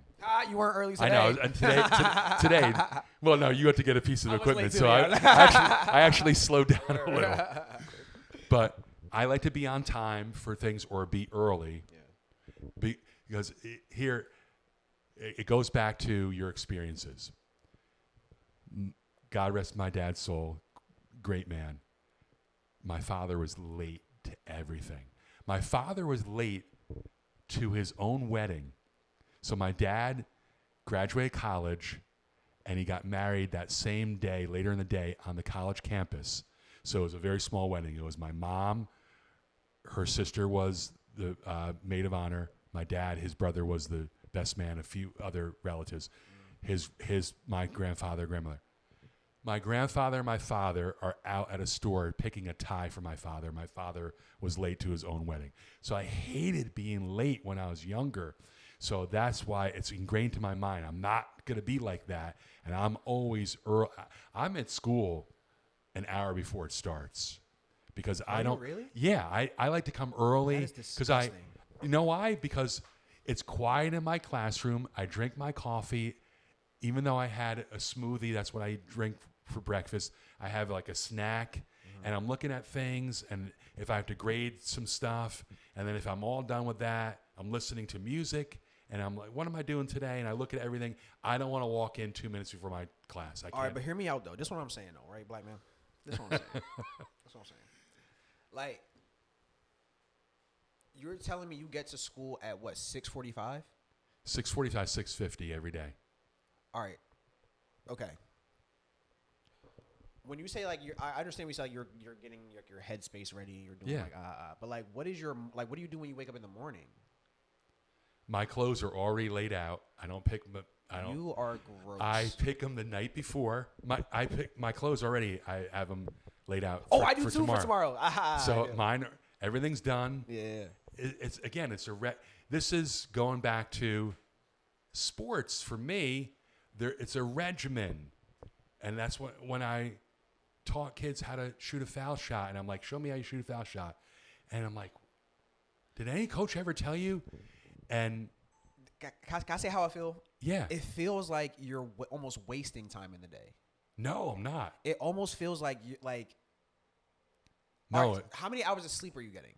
You weren't early today. I know. And today, well, no, you had to get a piece of equipment. So I actually slowed down a little. But I like to be on time for things or be early because it goes back to your experiences. God rest my dad's soul, great man. My father was late to everything. My father was late to his own wedding. So my dad graduated college and he got married that same day, later in the day, on the college campus. So it was a very small wedding. It was my mom. Her sister was the maid of honor. My dad, his brother was the best man, a few other relatives. My grandfather, grandmother. My grandfather and my father are out at a store picking a tie for my father. My father was late to his own wedding. So I hated being late when I was younger. So that's why it's ingrained to my mind. I'm not going to be like that. And I'm always early. I'm at school an hour before it starts. Because I don't really? Yeah, I like to come early because you know why? Because it's quiet in my classroom. I drink my coffee. Even though I had a smoothie, that's what I drink for breakfast. I have like a snack and I'm looking at things, and if I have to grade some stuff, and then if I'm all done with that, I'm listening to music and I'm like, what am I doing today? And I look at everything. I don't want to walk in 2 minutes before my class. I can't. All right, but hear me out though. This is what I'm saying though, right, Black man? This is what I'm saying. That's what I'm saying. Like, you're telling me you get to school at what, 6:45? 6:45, 6:50 every day. All right. Okay. When you say like I understand when you say like you're getting like your headspace ready, you're doing like but like what do you do when you wake up in the morning? My clothes are already laid out. I don't pick them. You are gross. I pick them the night before. I pick my clothes already. I have them laid out. I do too for tomorrow. So mine, everything's done. Yeah. It's again. This is going back to sports for me. It's a regimen, and that's when I taught kids how to shoot a foul shot, and I'm like, show me how you shoot a foul shot, and I'm like, did any coach ever tell you? And can I say how I feel? Yeah. It feels like you're almost wasting time in the day. No, I'm not. It almost feels like you like. No. Right, how many hours of sleep are you getting?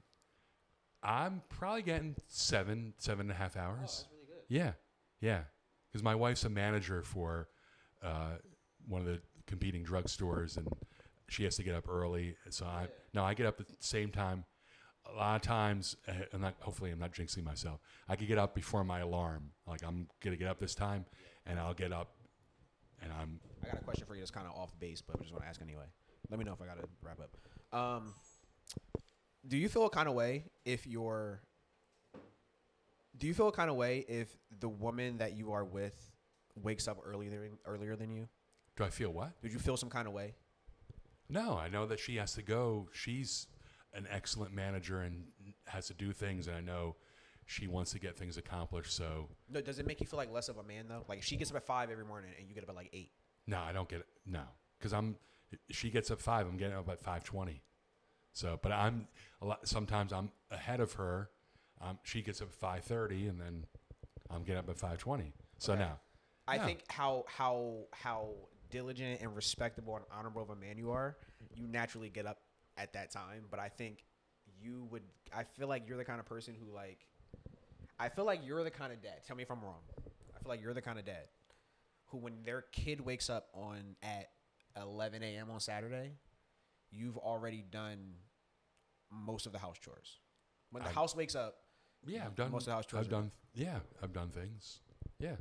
I'm probably getting 7.5 hours. Oh, that's really good. Yeah. Because my wife's a manager for one of the competing drugstores, and she has to get up early. So I get up at the same time. A lot of times, hopefully I'm not jinxing myself. I could get up before my alarm. Like, I'm going to get up this time, and I'll get up, and I got a question for you that's kind of off base, but I just want to ask anyway. Let me know if I got to wrap up. Do you feel a kind of way if the woman that you are with wakes up earlier than you? Do I feel what? Did you feel some kind of way? No, I know that she has to go. She's an excellent manager and has to do things, and I know she wants to get things accomplished. So No, does it make you feel like less of a man though? Like if she gets up at 5 every morning and you get up at like 8. No, I don't get it. No, because she gets up 5. I'm getting up at 5:20. So, but sometimes I'm ahead of her. She gets up at 5:30, and then I'm getting up at 5:20. So Okay. now, I think how diligent and respectable and honorable of a man you are, you naturally get up at that time. But I think I feel like you're the kind of person who I feel like you're the kind of dad. Tell me if I'm wrong. I feel like you're the kind of dad who, when their kid wakes up at 11 a.m. on Saturday, you've already done most of the house chores. When the house wakes up, I've done most of the house chores. I've done things. Yeah,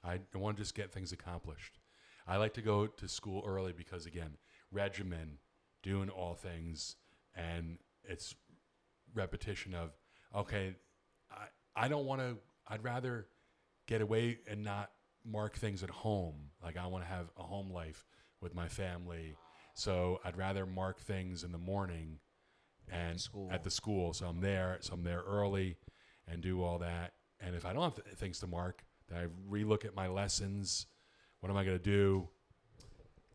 I want to just get things accomplished. I like to go to school early because, again, regimen, doing all things, and it's repetition of, okay, I don't want to, I'd rather get away and not mark things at home. Like, I want to have a home life with my family. So I'd rather mark things in the morning and at the school. So I'm there early and do all that. And if I don't have things to mark, then I relook at my lessons. What am I going to do?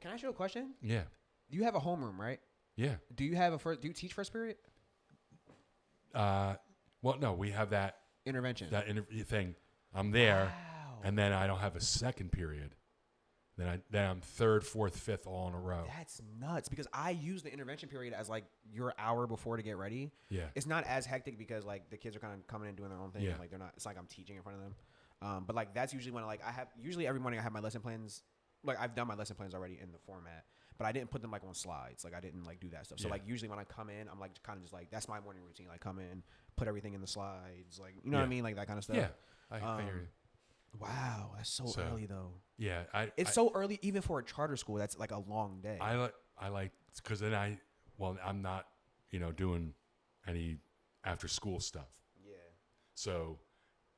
Can I ask you a question? Yeah. You have a homeroom, right? Yeah. Do you teach first period? Well, no, we have that Intervention. That thing. I'm there, Wow. and then I don't have a second period. Then I'm third, fourth, fifth, all in a row. That's nuts because I use the intervention period as like your hour before to get ready. Yeah. It's not as hectic because like the kids are kind of coming in doing their own thing. Yeah. And, like they're not. It's like I'm teaching in front of them. But like that's usually when usually every morning I have my lesson plans. Like I've done my lesson plans already in the format, but I didn't put them like on slides. Like I didn't like do that stuff. So like usually when I come in, I'm like kind of just like that's my morning routine. Like come in, put everything in the slides. Like you know what I mean, like that kind of stuff. Yeah. I hear you. Wow, that's so early though. Yeah, It's so early even for a charter school. That's like a long day. I like because then I'm not doing any after school stuff. Yeah. So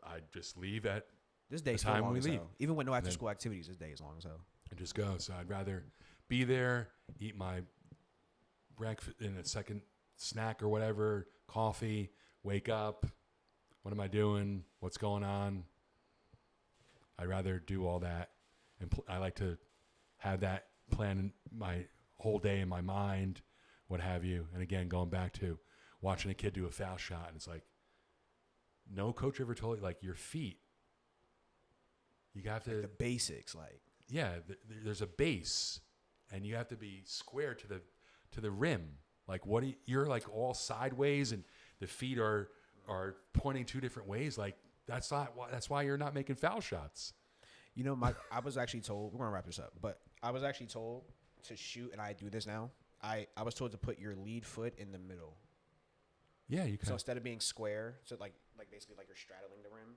I just leave at This day's the time long we as leave. hell. Even with no after school activities, this day is long as hell. and just go. So I'd rather be there, eat my breakfast and a second snack or whatever, coffee, wake up. What am I doing? What's going on? I'd rather do all that. And I like to have that plan in my whole day in my mind, what have you. And again, going back to watching a kid do a foul shot, and it's like, no coach ever told you, like, your feet, you have to... Like the basics, like... Yeah, there's a base, and you have to be square to the rim. Like, you're like all sideways, and the feet are pointing two different ways. Like, that's why you're not making foul shots. You know, I was actually told, we're going to wrap this up, but I was actually told to shoot, and I do this now. I was told to put your lead foot in the middle. Yeah, you can. So instead of being square, so like basically like you're straddling the rim.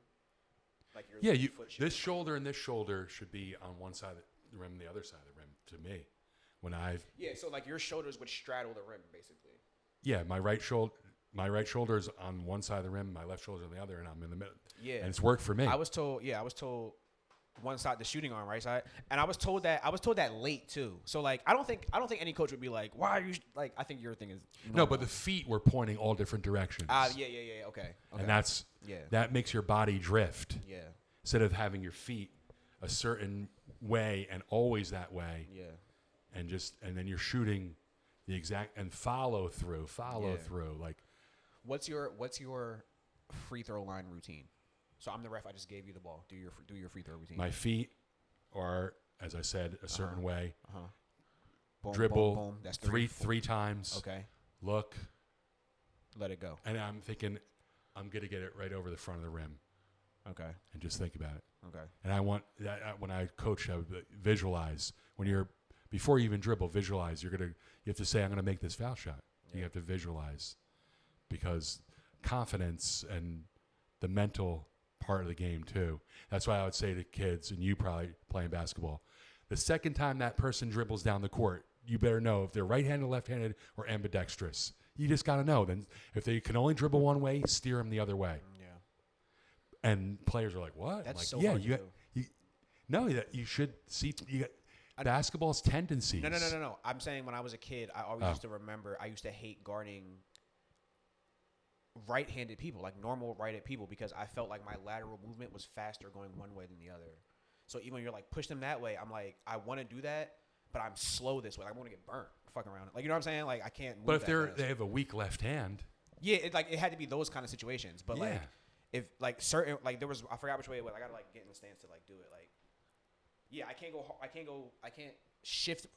Like your foot should this shoulder and this shoulder should be on one side of the rim and the other side of the rim, to me. So like your shoulders would straddle the rim, basically. Yeah, my right shoulder is on one side of the rim, my left shoulder on the other, and I'm in the middle. Yeah, and it's worked for me. I was told one side the shooting arm, right side, and I was told that late too. So like I don't think any coach would be like, why are you like? I think your thing is no, but the feet were pointing all different directions. Yeah, okay. And that makes your body drift. Yeah. Instead of having your feet a certain way and always that way. Yeah. And then you're shooting the exact and follow through. Like, what's your free throw line routine? So I'm the ref. I just gave you the ball. Do your free throw routine. My feet are, as I said, a certain way. Boom, Dribble. boom, boom. That's three times. Okay. Look. Let it go. And I'm thinking, I'm gonna get it right over the front of the rim. Okay. And just think about it. Okay. And I want that when I coach, I would visualize before you even dribble, visualize. You have to say, I'm gonna make this foul shot. Yeah. You have to visualize, because confidence and the mental part of the game too. That's why I would say to kids, and you probably playing basketball, the second time that person dribbles down the court, you better know if they're right-handed, left-handed, or ambidextrous. You just got to know. Then if they can only dribble one way, steer them the other way. Yeah. And players are like, what? That's like, so hard to do. You should see. Basketball's tendencies. No. I'm saying when I was a kid, I always used to remember. I used to hate guarding right-handed people, like normal right-handed people, because I felt like my lateral movement was faster going one way than the other. So even when you're like push them that way, I'm like, I want to do that, but I'm slow this way. Like, I want to get burnt, fucking around. Like, you know what I'm saying? Like, I can't move. But if they have a weak left hand, yeah, it had to be those kind of situations. But like, if like certain like there was, I forgot which way it was. I gotta like get in the stance to like do it. Like, yeah, I can't shift.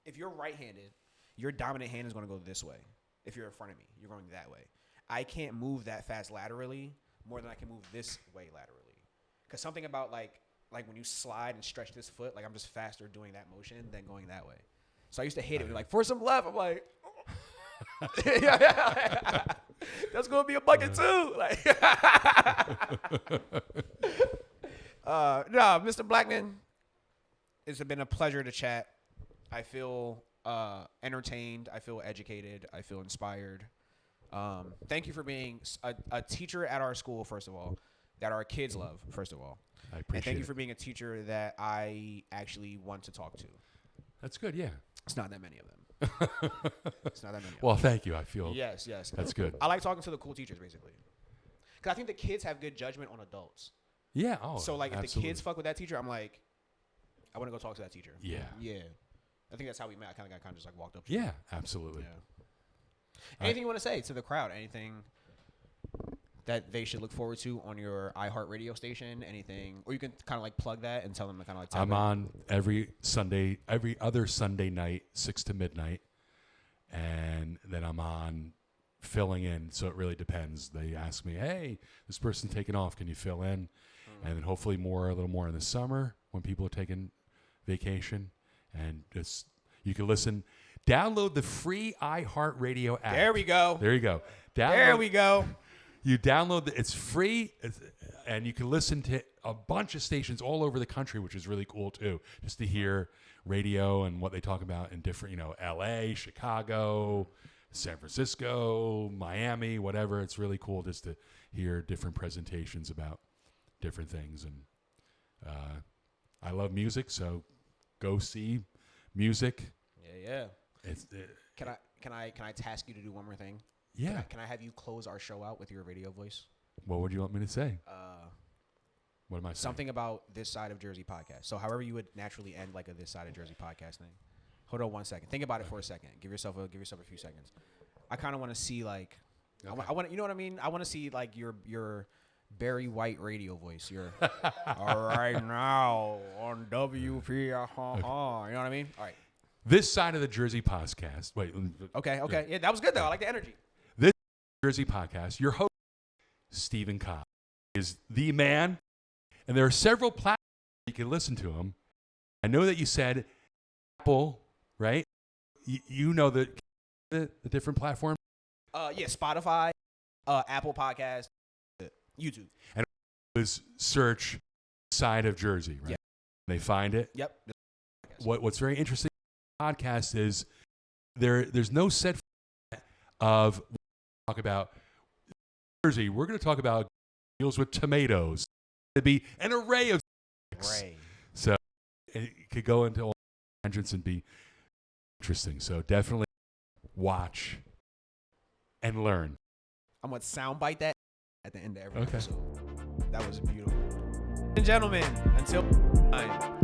If you're right-handed, your dominant hand is gonna go this way. If you're in front of me, you're going that way. I can't move that fast laterally more than I can move this way laterally. Because something about like when you slide and stretch this foot, like I'm just faster doing that motion than going that way. So I used to hate it. Like, for some left, I'm like, that's going to be a bucket too. Like, no, Mr. Blackman, it's been a pleasure to chat. I feel entertained. I feel educated. I feel inspired. Thank you for being a teacher at our school, first of all, that our kids love, first of all. I appreciate it. And thank you for being a teacher that I actually want to talk to. That's good, yeah. It's not that many of them. Well, thank you. I feel yes. That's good. I like talking to the cool teachers, basically. Because I think the kids have good judgment on adults. Yeah. Oh, so, like, if absolutely. the kids fuck with that teacher, I'm like, I want to go talk to that teacher. Yeah. Yeah. I think that's how we met. I kind of just like walked up to Yeah, absolutely. Yeah. Anything you want to say to the crowd? Anything that they should look forward to on your iHeartRadio station? Anything, or you can kind of like plug that and tell them to kind of like. I'm on every other Sunday night, 6 to midnight, and then I'm on filling in. So it really depends. They ask me, "Hey, this person's taking off. Can you fill in?" And then hopefully a little more in the summer when people are taking vacation, and just you can listen. Download the free iHeartRadio app. There we go. There you go. There we go. You download it's free, and you can listen to a bunch of stations all over the country, which is really cool too, just to hear radio and what they talk about in different, L.A., Chicago, San Francisco, Miami, whatever. It's really cool just to hear different presentations about different things. And I love music, so go see music. Yeah. Can I task you to do one more thing? Yeah. Can I have you close our show out with your radio voice? What would you want me to say? What am I saying? Something about This Side of Jersey podcast. So however you would naturally end like a This Side of Jersey podcast thing. Hold on 1 second. Think about it for a second. Give yourself a few seconds. I kind of want to see like, I want, you know what I mean? I want to see like your Barry White radio voice. Your all right now on WP. You know what I mean? All right. This Side of the Jersey podcast. Wait. Okay. Yeah, that was good though. I like the energy. This Jersey podcast. Your host, Stephen Cobb, is the man, and there are several platforms you can listen to him. I know that you said Apple, right? You know the different platforms. Yeah, Spotify, Apple Podcast, YouTube, and is search Side of Jersey, right? Yep. They find it. Yep. What's very interesting. podcast is there's no set of what we talk about Jersey. We're going to talk about deals with tomatoes. It'd be an array of things. So it could go into all tangents and be interesting. So definitely watch and learn. I'm going to soundbite that at the end of every Okay. episode. That was beautiful. Ladies and gentlemen, until next time.